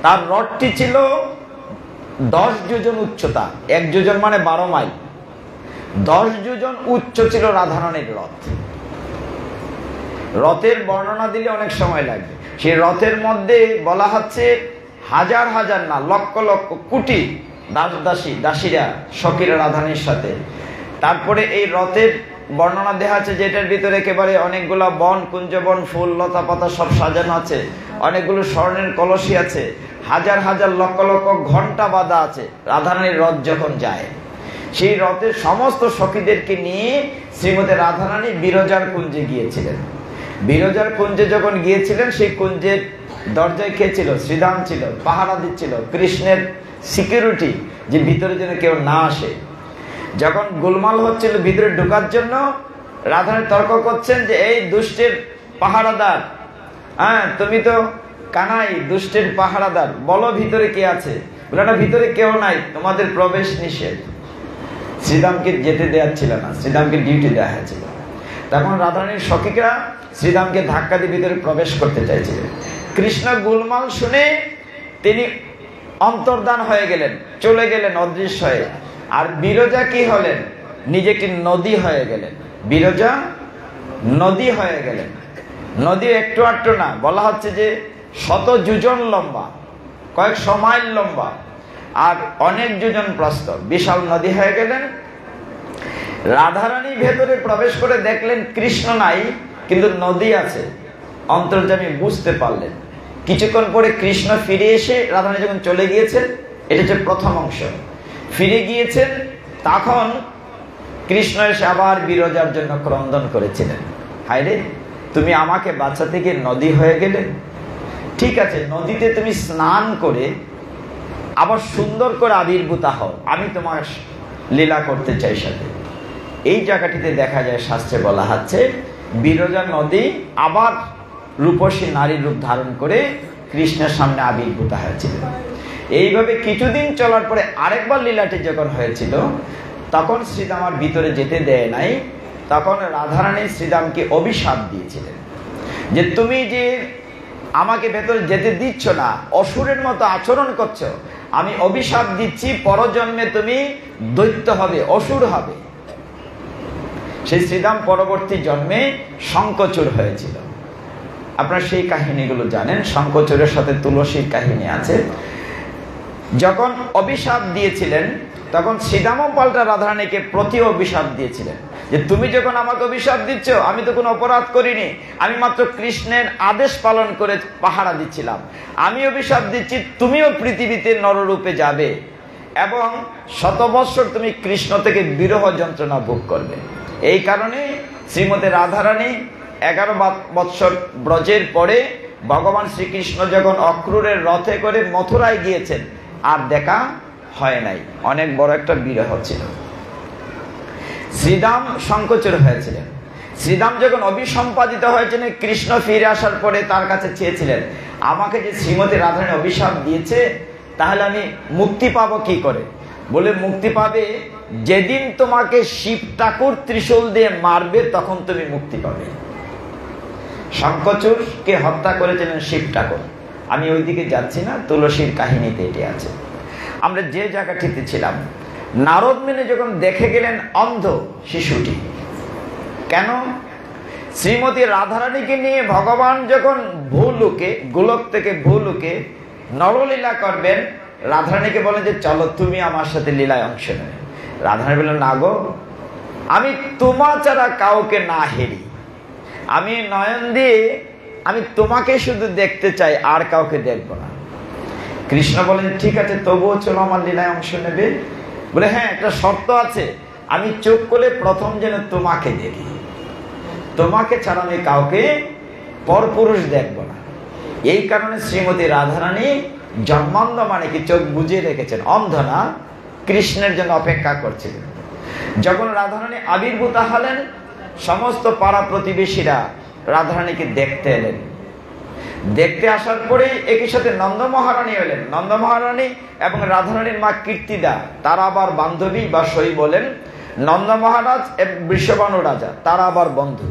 তার রথটি ছিল 10 যোজন উচ্চতা, 1 যোজন মানে 12 মাইল, 10 যোজন উচ্চ ছিল রাধারানীর রথ। রথের বর্ণনা দিলে অনেক সময় লাগবে। সেই রথের মধ্যে বলা হচ্ছে হাজার হাজার না, লক্ষ লক্ষ কোটি দাস দাসী, দাসীরা সখীরা রাধারানীর সাথে। তারপরে এই রথের বর্ণনা দেওয়া আছে যে এটার ভিতরে একেবারে অনেকগুলা বন, কুঞ্জবন, ফুল, লতা পাতা সব সাজানো আছে, অনেকগুলো স্বর্ণের কলসি আছে, হাজার হাজার লক্ষ লক্ষ ঘন্টা বাঁধা আছে। রাধারানীর রথ যখন যায়, সেই রথের সমস্ত সখীদেরকে নিয়ে শ্রীমতী রাধারানী বিরজার কুঞ্জে গিয়েছিলেন। বিরজার কুঞ্জে যখন গিয়েছিলেন, সেই কুঞ্জের দরজায় কে ছিল? শ্রীদাম ছিল, পাহারা দিচ্ছিল, কৃষ্ণের সিকিউরিটি, যে ভিতরে যেন কেউ না আসে। যখন গোলমাল হচ্ছিল ভিতরে ঢোকার জন্য, রাধারানী তর্ক করছেন যে এই দুষ্টের পাহারাদার, হ্যাঁ তুমি তো কানাই, দুষ্টের পাহারাদার, বলো ভিতরে কে আছে। বলে না, ভিতরে কেউ নাই, তোমাদের প্রবেশ নিষেধ। শ্রীদামকে যেতে দেওয়া ছিল না, শ্রীদামকে ডিউটি দেওয়া হয়েছিল। তখন রাধারানীর সখীরা শ্রীদামকে ধাক্কা দিয়ে ভিতরে প্রবেশ করতে চাইছিলেন। কৃষ্ণ গোলমাল শুনে তিনি অন্তর্ধান হয়ে গেলেন, চলে গেলেন অদৃশ্য হয়ে। আর বিরজা কি হলেন? নিজে একটি নদী হয়ে গেলেন। বিরজা নদী হয়ে গেলেন। নদী একটু আটটু না, বলা হচ্ছে যে 100 যোজন লম্বা, কয়েকশো মাইল লম্বা। আর অনেক যোজন প্রস্থ, বিশাল নদী হয়ে গেলেন। রাধারানী ভেতরে প্রবেশ করে দেখলেন কৃষ্ণ নাই, কিন্তু নদী আছে। অন্তর্যামী বুঝতে পারলেন। কিছুক্ষণ পরে কৃষ্ণ ফিরে এসে রাধারানী যখন চলে গিয়েছেন, এটা হচ্ছে প্রথম অংশ, ফিরে গিয়েছেন, তখন কৃষ্ণ এসে আবার বিরজার জন্য ক্রন্দন করেছিলেন, হায় রে, তুমি আমাকে বাঁচাতে গিয়ে নদী হয়ে গেলে। ঠিক আছে, নদীতে তুমি স্নান করে আবার সুন্দর করে আবির্ভূত হও, আমি তোমার লীলা করতে চাই সাথে। এই জায়গাটিতে দেখা যায়, শাস্ত্রে বলা হচ্ছে বিরজা নদী আবার রূপসী নারীর রূপ ধারণ করে কৃষ্ণের সামনে আবির্ভূত হয়েছিল। এইভাবে কিছুদিন চলার পরে আরেকবার লীলাটি যখন হয়েছিল, তখন শ্রীদাম আর ভিতরে যেতে দেয় নাই। তখন রাধারানী শ্রীদামকে অভিশাপ দিয়েছিলেন যে তুমি যে আমাকে ভেতরে যেতে দিচ্ছ না, অসুরের মতো আচরণ করছো, আমি অভিশাপ দিচ্ছি, পরজন্মে তুমি দৈত্য হবে, অসুর হবে। সেই শ্রীদাম পরবর্তী জন্মে শঙ্খচূড় হয়েছিল। আপনারা সেই কাহিনীগুলো জানেন, শঙ্খচূড়ের সাথে তুলসীর কাহিনী আছে। যখন অভিশাপ দিয়েছিলেন, তখন শ্রীদামও পাল্টা রাধারানীকে প্রতি অভিশাপ দিয়েছিলেন যে তুমি যখন আমাকে অভিশাপ দিচ্ছ, আমি তো কোনো অপরাধ করিনি, আমি মাত্র কৃষ্ণের আদেশ পালন করে পাহারা দিচ্ছিলাম। আমি অভিশাপ দিচ্ছি, তুমিও পৃথিবীতে নররূপে যাবে এবং 100 বৎসর তুমি কৃষ্ণ থেকে বিরহ যন্ত্রণা ভোগ করবে। এই কারণে শ্রীমতী রাধারানী 11 বৎসর ব্রজের পরে ভগবান শ্রীকৃষ্ণ যখন অক্রূরের রথে করে মথুরায় গিয়েছেন, আর দেখা হয় নাই। অনেক বড় একটা বিরহ ছিল। শ্রীদাম শঙ্খচূড় হয়েছিলেন। শ্রীদাম যখন অভিসম্পাদিত হয়েছিলেন, কৃষ্ণ ফিরে আসার পরে তার কাছে চেয়েছিলেন, আমাকে যে শ্রীমতী রাধারানী অভিশাপ দিয়েছে, তাহলে আমি মুক্তি পাবো কি করে? বলে মুক্তি পাবে যেদিন তোমাকে শিব ঠাকুর ত্রিশূল দিয়ে মারবে, তখন তুমি মুক্তি পাবে। শঙ্খচূড়কে হত্যা করেছিলেন শিব ঠাকুর। আমি ওইদিকে যাচ্ছি না, তুলসীর কাহিনীতে এটি আছে। আমরা যে জায়গাটিতে ছিলাম, নারদ মুনি যখন দেখে গেলেন অন্ধ শিশুটি, কেন? শ্রীমতী রাধারানীকে নিয়ে ভগবান যখন ভূলোকে, গোলক থেকে ভূলোকে নরলীলা করবেন, রাধারানীকে বলেন যে চলো তুমি আমার সাথে লীলায় অংশ নেবে। রাধারানী বললেন, না গো, আমি তোমার ছাড়া কাউকে না হেরি, আমি নয়ন দিয়ে আমি তোমাকে শুধু দেখতে চাই, আর কাউকে দেখবো না। কৃষ্ণ বলেন, ঠিক আছে, তবুও চলো আমার লীলায় অংশ নেবে। বলে, হ্যাঁ, একটা শর্ত আছে, আমি চোখ করে প্রথম যেন তোমাকে দেখি, তোমাকে ছাড়া আমি কাউকে পরপুরুষ দেখবো না। এই কারণে শ্রীমতী রাধারানী জন্মান্ধ, মানে কি চোখ বুঝিয়ে রেখেছেন, অন্ধ না, কৃষ্ণের জন্য অপেক্ষা করছিলেন। যখন রাধারানী আবির্ভূত হলেন, সমস্ত পাড়া প্রতিবেশীরা রাধারানীকে দেখতে এলেন। দেখতে আসার পরে একই সাথে নন্দ মহারানী এলেন। নন্দ মহারানী এবং রাধারানীর মা কীর্তিদা, তারা আবার বান্ধবী বা সই বলেন। নন্দ মহারাজ এবং বৃষভানু রাজা, তারা আবার বন্ধু।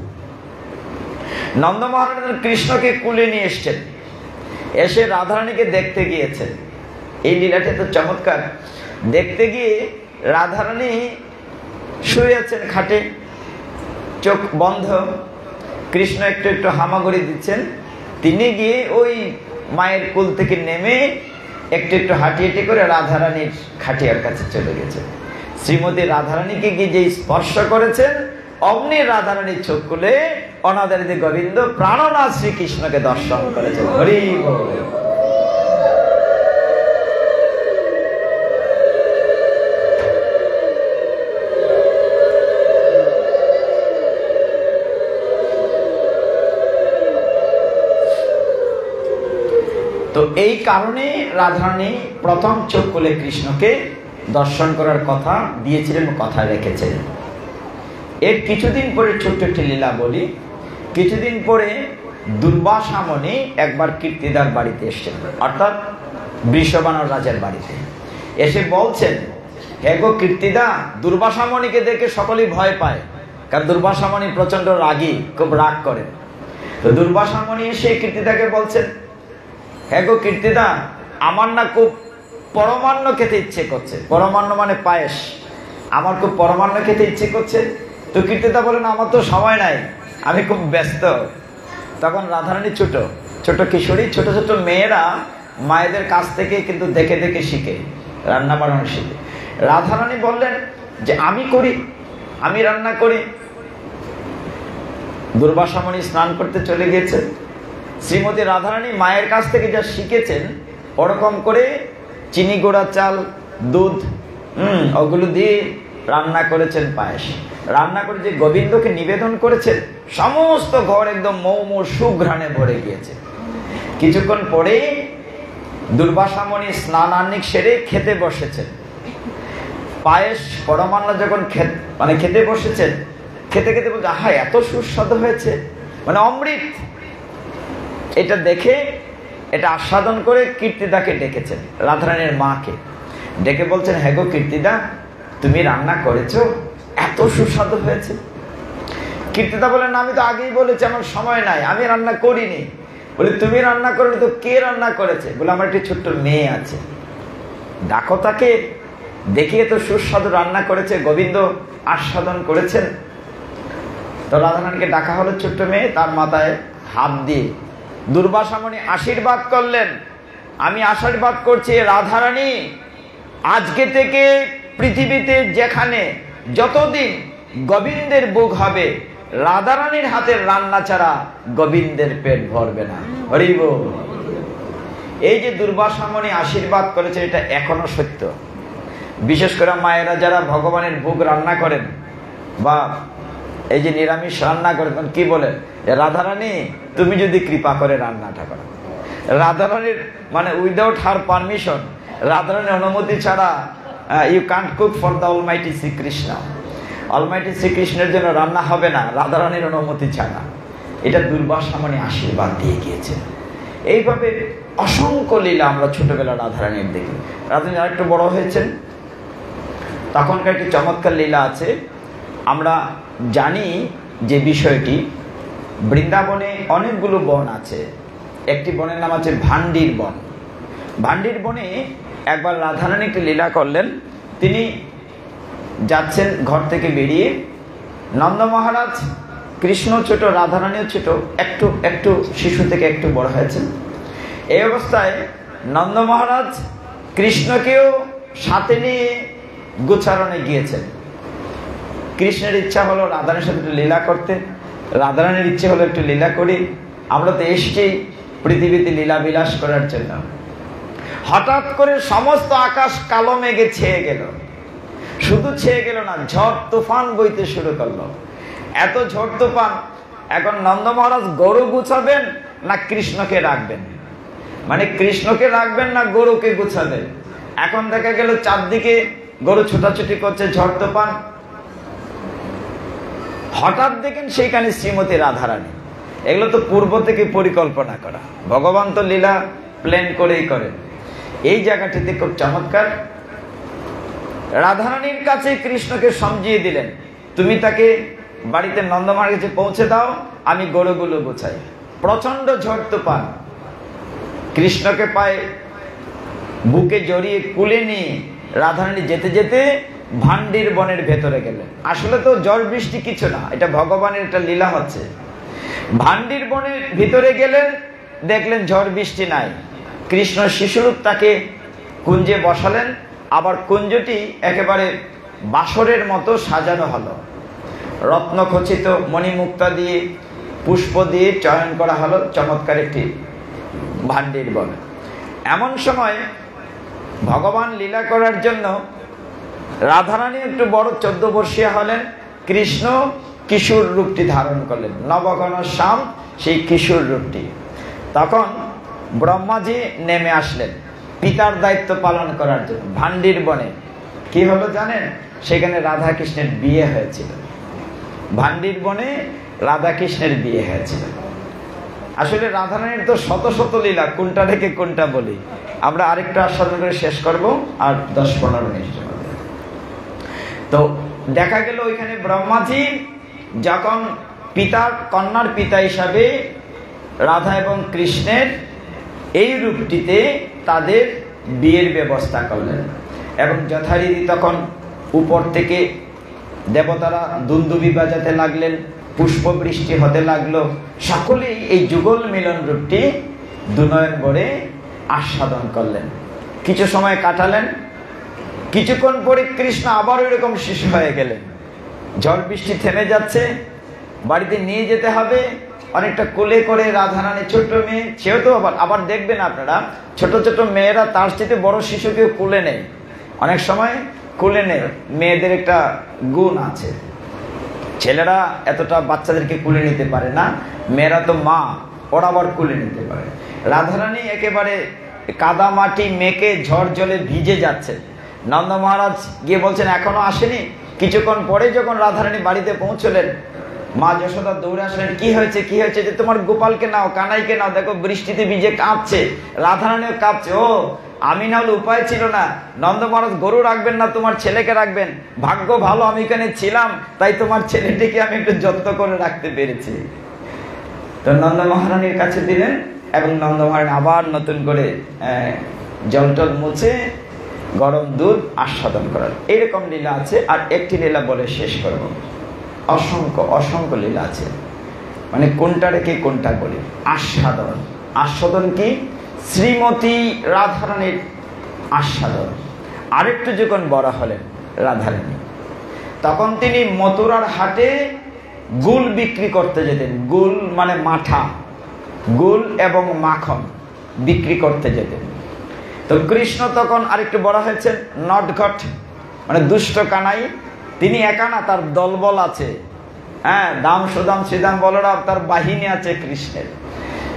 নন্দ মহারাজ কৃষ্ণকে কুলে নিয়ে এসছেন, এসে রাধারানীকে দেখতে গিয়েছেন। এই লীলাটি তো চমৎকার। দেখতে গিয়ে রাধারানী শুয়ে আছেন খাটে, চোখ বন্ধ, কৃষ্ণ একটু একটু হামাগুড়ি দিচ্ছেন। তিনি গিয়ে ওই মায়ের কুল থেকে নেমে একটু একটু হাঁটি হাঁটি করে রাধারানীর খাটিয়ার কাছে চলে গেছে। শ্রীমতী রাধারানীকে গিয়ে যে স্পর্শ করেছেন, অমনি রাধারানীর চোখ খুলে অনাদারিতে গোবিন্দ প্রাণনাথ শ্রীকৃষ্ণকে দর্শন করেছেন। হরি বল। তো এই কারণে রাধারানী প্রথম চোখ খুলে কৃষ্ণকে দর্শন করার কথা দিয়েছিলেন, কথা রেখেছেন। এর কিছুদিন পরে ছোট্ট একটি লীলা বলি। কিছুদিন পরে দুর্বাসা মুনি একবার কীর্তিদার বাড়িতে এসেছেন, অর্থাৎ বৃষভানু রাজার বাড়িতে এসে বলছেন, হে গো কীর্তিদা, দুর্বাসা মুনিকে দেখে সকলেই ভয় পায়, কারণ দুর্বাসা মুনি প্রচন্ড রাগী, খুব রাগ করেন। তো দুর্বাসা মুনি এসে কীর্তিদাকে বলছেন, হে গো কীর্তিদা, আমার না খুব পরমান্ন খেতে ইচ্ছে করছে। পরমান্ন মানে পায়েস। আমার খুব পরমান্ন খেতে ইচ্ছে করছে। তো কীর্তিদা বলেন, আমার তো সময় নাই, আমি খুব ব্যস্ত। তখন রাধারানী ছোট ছোট কিশোরী, ছোট ছোট মেয়েরা মায়েদের কাছ থেকে কিন্তু দেখে দেখে শিখে। রান্না বান্না শিখে। রাধারানী বললেন যে আমি করি, আমি রান্না করি। দুর্বাসামণি স্নান করতে চলে গিয়েছেন। শ্রীমতী রাধারানী মায়ের কাছ থেকে যা শিখেছেন ওরকম করে চিনি গুঁড়া চাল, দুধ ওগুলো দিয়ে রান্না করেছেন পায়েস। রান্না করে যে গোবিন্দকে নিবেদন করেছেন, সমস্ত ঘর একদম মৌ মৌ সুঘ্রাণে ভরে গিয়েছে। কিছুক্ষণ পরে দুর্বাসামণি স্নান আহ্নিক সেরে খেতে বসেছেন। পায়েস পরমান্ন যখন খেতে বসেছেন, খেতে খেতে বলছে আহা এত সুস্বাদু হয়েছে, মানে অমৃত। এটা দেখে, এটা আস্বাদন করে কীর্তিদাকে ডেকেছেন, রাধারানীর মাকে ডেকে বলছেন হ্যাঁ গো কীর্তিদা, তুমি রান্না করেছো, এত সুস্বাদু হয়েছে। কীর্তিদা বলেন আমি তো আগেই বলেছি আমার সময় নাই, আমি রান্না করিনি। বলে তুমি রান্না করলে তো কে রান্না করেছে? বলে আমার একটি ছোট্ট মেয়ে আছে, ডাকো তাকে, দেখিয়ে তো সুস্বাদু রান্না করেছে, গোবিন্দ আস্বাদন করেছেন। তো রাধারানীকে ডাকা হলো, ছোট্ট মেয়ে তার মাথায় হাত দিয়ে দুর্বাসামণি আশীর্বাদ করলেন। আমি আশীর্বাদ করছি রাধারানী, আজকে থেকে পৃথিবীতে যেখানে যতদিন গোবিন্দের ভোগ হবে, রাধারানীর হাতের রান্না ছাড়া গোবিন্দের পেট ভরবে না। হরি বল। এই যে দুর্বাসামণি আশীর্বাদ করেছে, এটা এখনো সত্য। বিশেষ করে মায়েরা যারা ভগবানের ভোগ রান্না করেন বা এই যে নিরামিষ রান্না করেন, কি বলেন, রাধারানী তুমি যদি কৃপা করে রান্নাটা করো। রাধারানীর মানে উইদাউট হার পারমিশন, রাধারানীর অনুমতি ছাড়া you can't cook for the almighty Shrikrishna. Almighty শ্রীকৃষ্ণের জন্য রান্না হবে না রাধারানীর অনুমতি ছাড়া। এটা দুর্বাসামণি আশীর্বাদ দিয়ে গিয়েছে। এইভাবে অসংখ্য লীলা আমরা ছোটবেলা রাধারানীর দেখি। রাধারানী আরেকটু বড় হয়েছেন, তখনকার একটি চমৎকার লীলা আছে। আমরা জানি যে বিষয়টি, বৃন্দাবনে অনেকগুলো বন আছে। একটি বনের নাম আছে ভান্ডির বন। ভান্ডির বনে একবার রাধারানী একটি লীলা করলেন। তিনি যাচ্ছেন ঘর থেকে বেরিয়ে, নন্দ মহারাজ, কৃষ্ণ ছোট, রাধারানীও ছোট, একটু একটু শিশু থেকে একটু বড় হয়েছেন। এই অবস্থায় নন্দ মহারাজ কৃষ্ণকেও সাথে নিয়ে গোচারণে গিয়েছেন। কৃষ্ণের ইচ্ছা হলো রাধারানীর সাথে একটু লীলা করতে, রাধারানীর ইচ্ছে হলো একটু লীলা করি। আমরা তো এসছি পৃথিবীতে লীলা বিলাস করার জন্য। হঠাৎ করে সমস্ত আকাশ কালো মেঘে ছেয়ে গেল। শুধু ছেয়ে গেল না, ঝড় তুফান বইতে শুরু করলো। এত ঝড় তুফান, এখন নন্দ মহারাজ গরু গুছাবেন না কৃষ্ণকে রাখবেন, মানে কৃষ্ণকে রাখবেন না গরুকে গুছাবেন। এখন দেখা গেল চারদিকে গরু ছোটাছুটি করছে, ঝড় তুফান। হঠাৎ দেখেন সেইখানে শ্রীমতী রাধারানী। এগুলো তো পূর্ব থেকে পরিকল্পনা করা, ভগবান তো লীলা প্ল্যান করেই করেন। এই জায়গাটিতে খুব চমৎকার। রাধারানীর কাছে কৃষ্ণকে সমঝিয়ে দিলেন, তুমি তাকে বাড়িতে নন্দমার কাছে পৌঁছে দাও, আমি গরুগুলো গোছাই। প্রচন্ড ঝড় তুফান। কৃষ্ণকে পায়ে বুকে জড়িয়ে কুলে নিয়ে রাধারানী যেতে যেতে ভান্ডির বনের ভেতরে গেলেন। আসলে তো ঝড় বৃষ্টি কিছু না, এটা ভগবানের একটা লীলা হচ্ছে। ভান্ডির বনের ভিতরে গেলেন, দেখলেন ঝড় বৃষ্টি নাই। কৃষ্ণ শিশুরূপ তাকে কুঞ্জে বসালেন। আবার কুঞ্জটি একেবারে বাসরের মতো সাজানো হলো, রত্নখচিত মণিমুক্তা দিয়ে, পুষ্প দিয়ে চয়ন করা হলো। চমৎকার একটি ভান্ডির বন। এমন সময় ভগবান লীলা করার জন্য রাধারানী একটু বড় 14 বর্ষীয়া হলেন। কৃষ্ণ কিশোর রূপটি ধারণ করলেন, নবঘন শ্যাম সেই কিশোর রূপটি। তখন ব্রহ্মাজি নেমে আসলেন পিতার দায়িত্ব পালন করার জন্য। ভান্ডির বনে কি হলো জানেন? সেখানে রাধা কৃষ্ণের বিয়ে হয়েছিল। ভান্ডির বনে রাধা কৃষ্ণের বিয়ে হয়েছিল। আসলে রাধারানীর তো শত শত লীলা, কোনটা রেখে কোনটা বলি। আমরা আরেকটা আস্বাদন করে শেষ করব আর 10-15 মিনিটের মধ্যে। তো দেখা গেল ওইখানে ব্রহ্মাজি যখন পিতার কন্যার পিতা হিসাবে রাধা এবং কৃষ্ণের এই রূপটিতে তাদের বিয়ের ব্যবস্থা করলেন। এবং যথারীতি তখন উপর থেকে দেবতারা দুন্দুবি বাজাতে লাগলেন, পুষ্প বৃষ্টি হতে লাগলো। সকলেই এই যুগল মিলন রূপটি দুনয়ন ভরে আস্বাদন করলেন। কিছু সময় কাটালেন, কিছুক্ষণ পরে কৃষ্ণ আবার ওইরকম শিশু হয়ে গেলেন। ঝড় বৃষ্টি থেমে যাচ্ছে, বাড়িতে নিয়ে যেতে হবে, অনেকটা কোলে করে রাধারানী ছোট্ট মেয়ে, সেও তো আবার দেখবেন আপনারা ছোট ছোট মেয়েরা তার সাথে বড় শিশুকেও কোলে নেয়, অনেক সময় কোলে নেয়। মেয়েদের একটা গুণ আছে, ছেলেরা এতটা বাচ্চাদেরকে কুলে নিতে পারে না, মেয়েরা তো মা, ওরা আবার কুলে নিতে পারে। রাধারানী একেবারে কাদা মাটি মেখে ঝড় জলে ভিজে যাচ্ছে। নন্দ মহারাজ গিয়ে বলছেন এখনো আসেনি। কিছুক্ষণ পরে যখন রাধারানী বাড়িতে পৌঁছলেন, মা যশোদা দৌড়ে আসলেন, কি হয়েছে কি হয়েছে? যে তোমার গোপালকে নাও, কানাইকে নাও, দেখো বৃষ্টিতে ভিজে কাঁপছে। রাধারানীও কাঁপছে। ও আমি না হলে উপায় ছিল না, নন্দ মহারাজ গরু রাখবেন না, তোমার ছেলেকে রাখবেন, ভাগ্য ভালো আমি এখানে ছিলাম, তাই তোমার ছেলেটিকে আমি একটু যত্ন করে রাখতে পেরেছি। তো নন্দ মহারানীর কাছে দিলেন এবং নন্দ মহারানী আবার নতুন করে জল টল মুছে গরম দুধ আস্বাদন করার। এইরকম লীলা আছে। আর একটি লীলা বলে শেষ করব, অসংখ্য অসংখ্য লীলা আছে, মানে কোনটা রেখে কোনটা বলি। আস্বাদন, আস্বাদন কি? শ্রীমতী রাধারানীর আস্বাদন। আরেকটু যখন বড় হলেন রাধারানী, তখন তিনি মথুরার হাটে গুল বিক্রি করতে যেতেন। গুল মানে মাঠা, গুল এবং মাখন বিক্রি করতে যেতেন। তো কৃষ্ণ তখন আরেকটু বড় হয়েছেন, নটঘট মানে দুষ্ট কানাই। তিনি একা না, তার দলবল আছে। হ্যাঁ, দাম সুদাম শ্রীদাম বলরাম তার বাহিনী আছে কৃষ্ণের।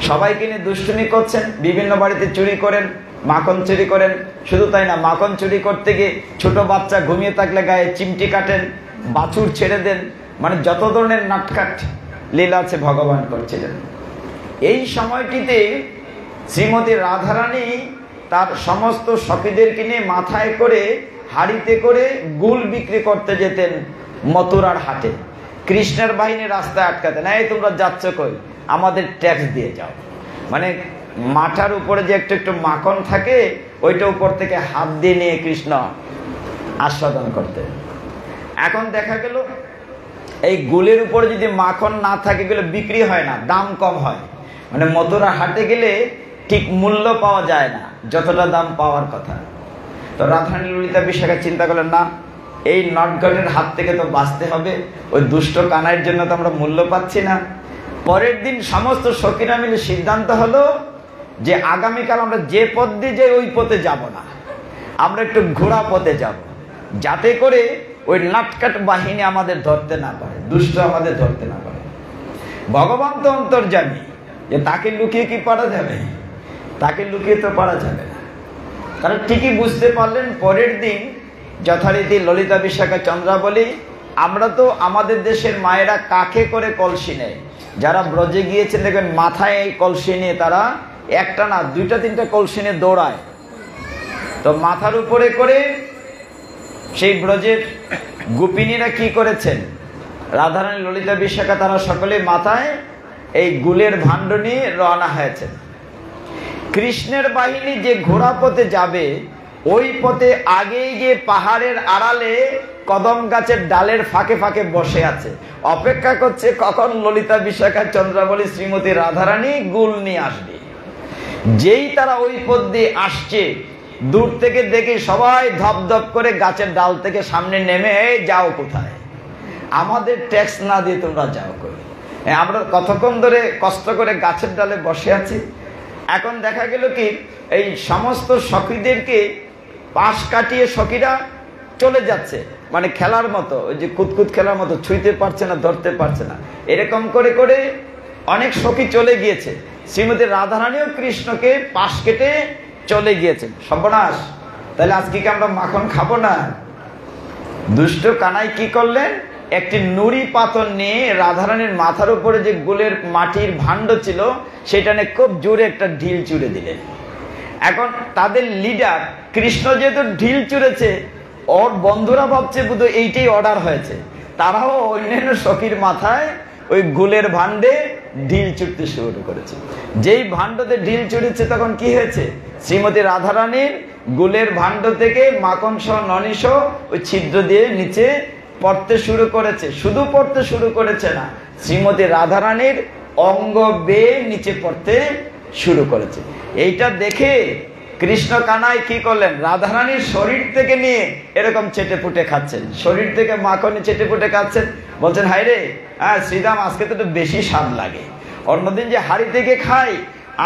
সবাইকে নিয়ে দুষ্টুমি করছেন, বিভিন্ন বাড়িতে চুরি করেন, মাখন চুরি করেন। শুধু তাই না, মাখন চুরি করতে গিয়ে ছোট বাচ্চা ঘুমিয়ে থাকলে গায়ে চিমটি কাটেন, বাছুর ছেড়ে দেন, মানে যত ধরনের নাটকাট লীলা আছে ভগবান করছিলেন। এই সময়টিতে শ্রীমতী রাধারানী তার সমস্ত সখীদেরকে নিয়ে মাথায় করে হাড়িতে করে গুল বিক্রি করতে যেতেন মথুরার হাটে। কৃষ্ণের বাহিনী রাস্তায় আটকাতেন, এই তোমরা যাচ্ছ কই, আমাদের ট্যাক্স দিয়ে যাও। মানে মাথার উপরে যে একটু একটু মাখন থাকে, ওইটা উপর থেকে হাত দিয়ে নিয়ে কৃষ্ণ আস্বাদন করতেন। এখন দেখা গেল এই গুলের উপরে যদি মাখন না থাকে, এগুলো বিক্রি হয় না, দাম কম হয়। মানে মথুরা হাটে গেলে ঠিক মূল্য পাওয়া যায় না যতটা দাম পাওয়ার কথা। তো রাধারানী ললিতা বিশাখা চিন্তা করলেন, না, এই নটঘটের হাত থেকে তো বাঁচতে হবে, ওই দুষ্ট কানাইয়ের জন্য তো আমরা মূল্য পাচ্ছি না। পরের দিন সমস্ত সখীরা মিলে সিদ্ধান্ত হলো যে আগামীকাল আমরা যে পথ দিয়ে যাই ওই পথে যাব না, আমরা একটু ঘোড়া পথে যাব, যাতে করে ওই নাটকাট বাহিনী আমাদের ধরতে না পারে, দুষ্ট আমাদের ধরতে না পারে। ভগবান তো অন্তর্যামী, যে তাকে লুকিয়ে কি পারা যাবে? তাকে লুকিয়ে তো পারা যাবে না। তারা ঠিকই বুঝতে পারলেন। পরের দিন যথারীতি ললিতা বিশাখা চন্দ্রাবলী, আমরা তো আমাদের দেশের মায়েরা কাকে করে কলসি নেয়, যারা ব্রজে গিয়েছেন দেখবেন মাথায় এই কলসি নিয়ে তারা একটা না দুইটা তিনটা কলসি নিয়ে দৌড়ায়। তো মাথার উপরে করে সেই ব্রজের গোপিনীরা কি করেছেন, রাধারানী ললিতা বিশাখা তারা সকলে মাথায় এই গুলের ভাণ্ড নিয়ে রওনা হয়েছেন। কৃষ্ণের বাহিনী যে ঘোড়া পথে যাবে, ওই পথে আগেই গিয়ে পাহাড়ের আড়ালে কদম গাছের ডালের ফাঁকে ফাঁকে বসে আছে, অপেক্ষা করছে কখন ললিতা বিশাখা চন্দ্রাবলী শ্রীমতী রাধারানী গুল নিয়ে আসবে। যেই তারা ওই পথ দিয়ে আসছে, দূর থেকে দেখে সবাই ধপ ধপ করে গাছের ডাল থেকে সামনে নেমে, যাও কোথায়, আমাদের ট্যাক্স না দিয়ে তোমরা যাও কই। আমরা কতক্ষণ ধরে কষ্ট করে গাছের ডালে বসে আছি। এখন দেখা গেল কি, এই সমস্ত সখীদেরকে পাশ কাটিয়ে সখীরা চলে যাচ্ছে, মানে খেলার মতো, ওই যে কুতকুত খেলার মতো, ছুঁইতে পারছে না, ধরতে পারছে না। এরকম করে করে অনেক সখী চলে গিয়েছে। শ্রীমতী রাধারানীও কৃষ্ণকে পাশ কেটে চলে গিয়েছেন। সর্বনাশ, তাহলে আজকে কি আমরা মাখন খাবো না? দুষ্ট কানাই কি করলেন, একটি নুড়ি পাথর নিয়ে রাধারানীর মাথার উপরে যে গুলের মাটির ভাণ্ড ছিল, সেটা নিয়ে খুব জোরে একটা ঢিল চুড়ে দিলেন। এখন তাদের লিডার কৃষ্ণ যেহেতু ঢিল চুড়েছে, ওর বন্ধুরা ভাবছে বুধ এইটাই অর্ডার হয়েছে, তারাও অন্যান্য সখীর মাথায় ওই গুলের ভাণ্ডে ঢিল চুড়তে শুরু করেছে। যেই ভাণ্ডতে ঢিল চুড়েছে, তখন কি হয়েছে, শ্রীমতী রাধারানীর গুলের ভাণ্ড থেকে মাখন সহ ননী সহ ওই ছিদ্র দিয়ে নিচে পড়তে শুরু করেছে। শুধু পড়তে শুরু করেছে না, শ্রীমতী রাধারানীর অঙ্গ বেয়ে নিচে পড়তে শুরু করেছে। এইটা দেখে কৃষ্ণ কানাই কি করলেন, রাধারানীর শরীর থেকে নিয়ে এরকম চেটে পুটে খাচ্ছেন, শরীর থেকে মাখন চেটে পুটে খাচ্ছেন। বলছেন হাই রে, শ্রীরাম আজকে তো একটু বেশি স্বাদ লাগে, অন্যদিন যে হাড়ি থেকে খাই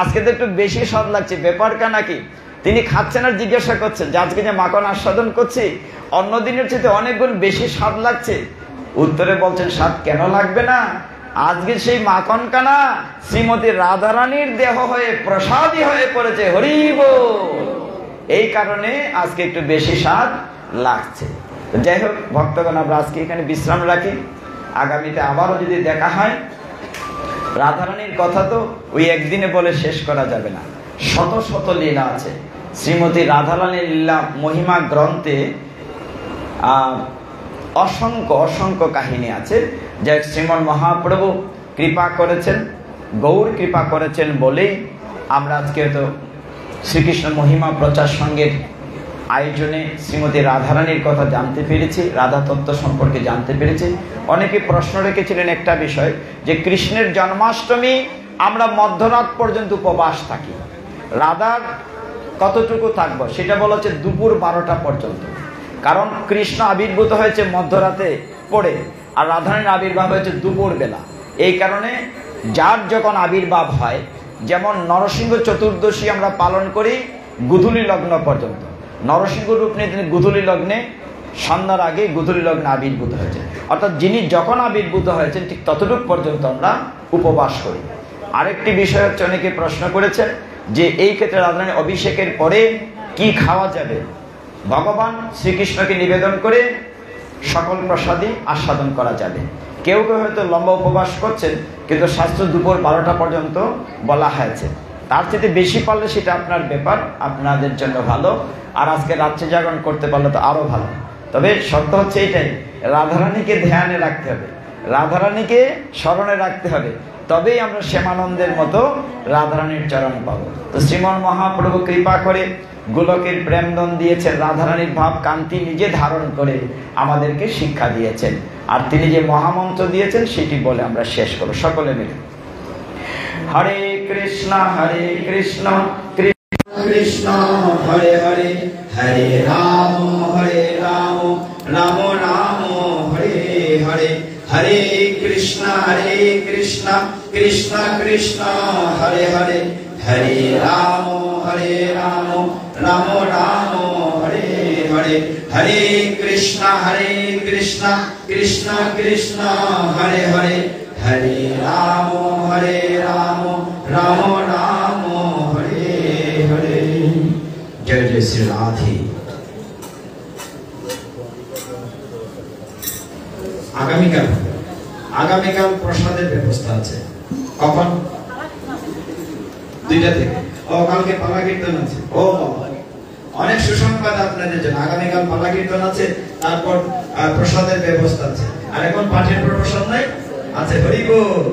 আজকে তো একটু বেশি স্বাদ লাগছে, ব্যাপার কানা কি? তিনি খাচ্ছেন আর জিজ্ঞাসা করছেন যে আজকে যে মাখন আস্বাদন করছি অন্যদিনের চেয়ে অনেক গুণ বেশি স্বাদ লাগছে। উত্তরে বলছেন স্বাদ কেন লাগবে না, আজকে সেই মাখন কানা শ্রীমতী রাধারানীর দেহ হয়ে প্রসাদী হয়ে পড়েছে, হরি বল। এই কারণে আজকে একটু বেশি স্বাদ লাগছে। যাই হোক ভক্তগণ, আমরা আজকে এখানে বিশ্রাম রাখি, আগামীতে আবারও যদি দেখা হয়। রাধারানীর কথা তো ওই একদিনে বলে শেষ করা যাবে না, শত শত লীলা আছে। শ্রীমতী রাধারানীর লীলা মহিমা গ্রন্থে অসংখ্য অসংখ্য কাহিনী আছে, যা শ্রীমন মহাপ্রভু কৃপা করেছেন, গৌর কৃপা করেছেন বলেই আমরা আজকে তো শ্রীকৃষ্ণ মহিমা প্রচার সঙ্গের আয়োজনে শ্রীমতী রাধারানীর কথা জানতে পেরেছি, রাধা তত্ত্ব সম্পর্কে জানতে পেরেছি। অনেকে প্রশ্ন রেখেছিলেন একটা বিষয়, যে কৃষ্ণের জন্মাষ্টমী আমরা মধ্যরাত পর্যন্ত উপবাস থাকি, রাধার কতটুকু থাকবো সেটা বলা হচ্ছে দুপুর 12টা পর্যন্ত। কারণ কৃষ্ণ আবির্ভূত হয়েছে মধ্যরাতে পড়ে, আর রাধারানীর আবির্ভাব হয়েছে দুপুর বেলা। এই কারণে যার যখন আবির্ভাব হয়, যেমন নরসিংহ চতুর্দশী আমরা পালন করি গুধূলি লগ্ন পর্যন্ত, নরসিংহ রূপ নিয়ে তিনি গুধূলি লগ্নে, সন্ধ্যার আগে গুধূলি লগ্নে আবির্ভূত হয়েছে, অর্থাৎ যিনি যখন আবির্ভূত হয়েছেন ঠিক ততটুকু পর্যন্ত আমরা উপবাস করি। আরেকটি বিষয় হচ্ছে, অনেকে প্রশ্ন করেছেন যে এই ক্ষেত্রে রাধারানীর অভিষেকের পরে কি খাওয়া যাবে। ভগবান শ্রীকৃষ্ণকে নিবেদন করে সকল প্রসাদই আস্বাদন করা যাবে। কেউ কেউ হয়তো লম্বা উপবাস করছেন, কিন্তু শাস্ত্র দুপুর 12টা পর্যন্ত বলা হয়েছে। তার চেয়ে বেশি পারলে সেটা আপনার ব্যাপার, আপনাদের জন্য ভালো। আর আজকে রাত্রি জাগরণ করতে পারলে তো আরো ভালো। তবে শর্ত হচ্ছে এইটাই, রাধারানীকে ধ্যানে রাখতে হবে, রাধারানীকে স্মরণে রাখতে হবে, তবেই আমরা শ্যামানন্দের মতো রাধারানীর চরণ পাবো। তো শ্রীমন মহাপ্রভু কৃপা করে গোলকের প্রেমদন দিয়েছেন, রাধারানীর ভাব কান্তি নিজে ধারণ করে আমাদেরকে শিক্ষা দিয়েছেন, আর তিনি যে মহামন্ত্র দিয়েছেন সেটি বলে আমরা শেষ করব সকলে মিলে। হরে কৃষ্ণ কৃষ্ণ কৃষ্ণ হরে হরে, হরে রাম রাম রাম হরে হরে, হরে কৃষ্ণ কৃষ্ণ কৃষ্ণ হরে হরে, হরে রাম রাম রাম হরে হরে, হরে কৃষ্ণ কৃষ্ণ কৃষ্ণ হরে হরে, হরে রাম রাম রাম হরে হরে। জয় জয় শ্রী রাধে। আগামীকাল প্রসাদের ব্যবস্থা আছে। কখন? 2টা থেকে। ও কালকে পালা কীর্তন আছে। ও অনেক সুসংবাদ আপনাদের জন্য। আগামীকাল পালা কীর্তন আছে, তারপর প্রসাদের ব্যবস্থা আছে। আর এখন পাঠের প্রসাদ নাই আছে। হরি বল।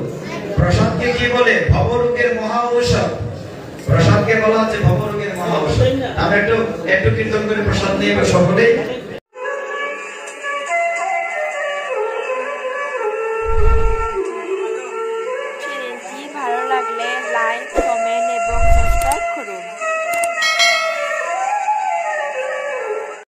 প্রসাদকে কি বলে? ভবরোগের মহা ঔষধ। প্রসাদকে বলা হচ্ছে ভবরোগের মহা ঔষধ। আমরা একটু কীর্তন করে প্রসাদ নিয়ে সকলেই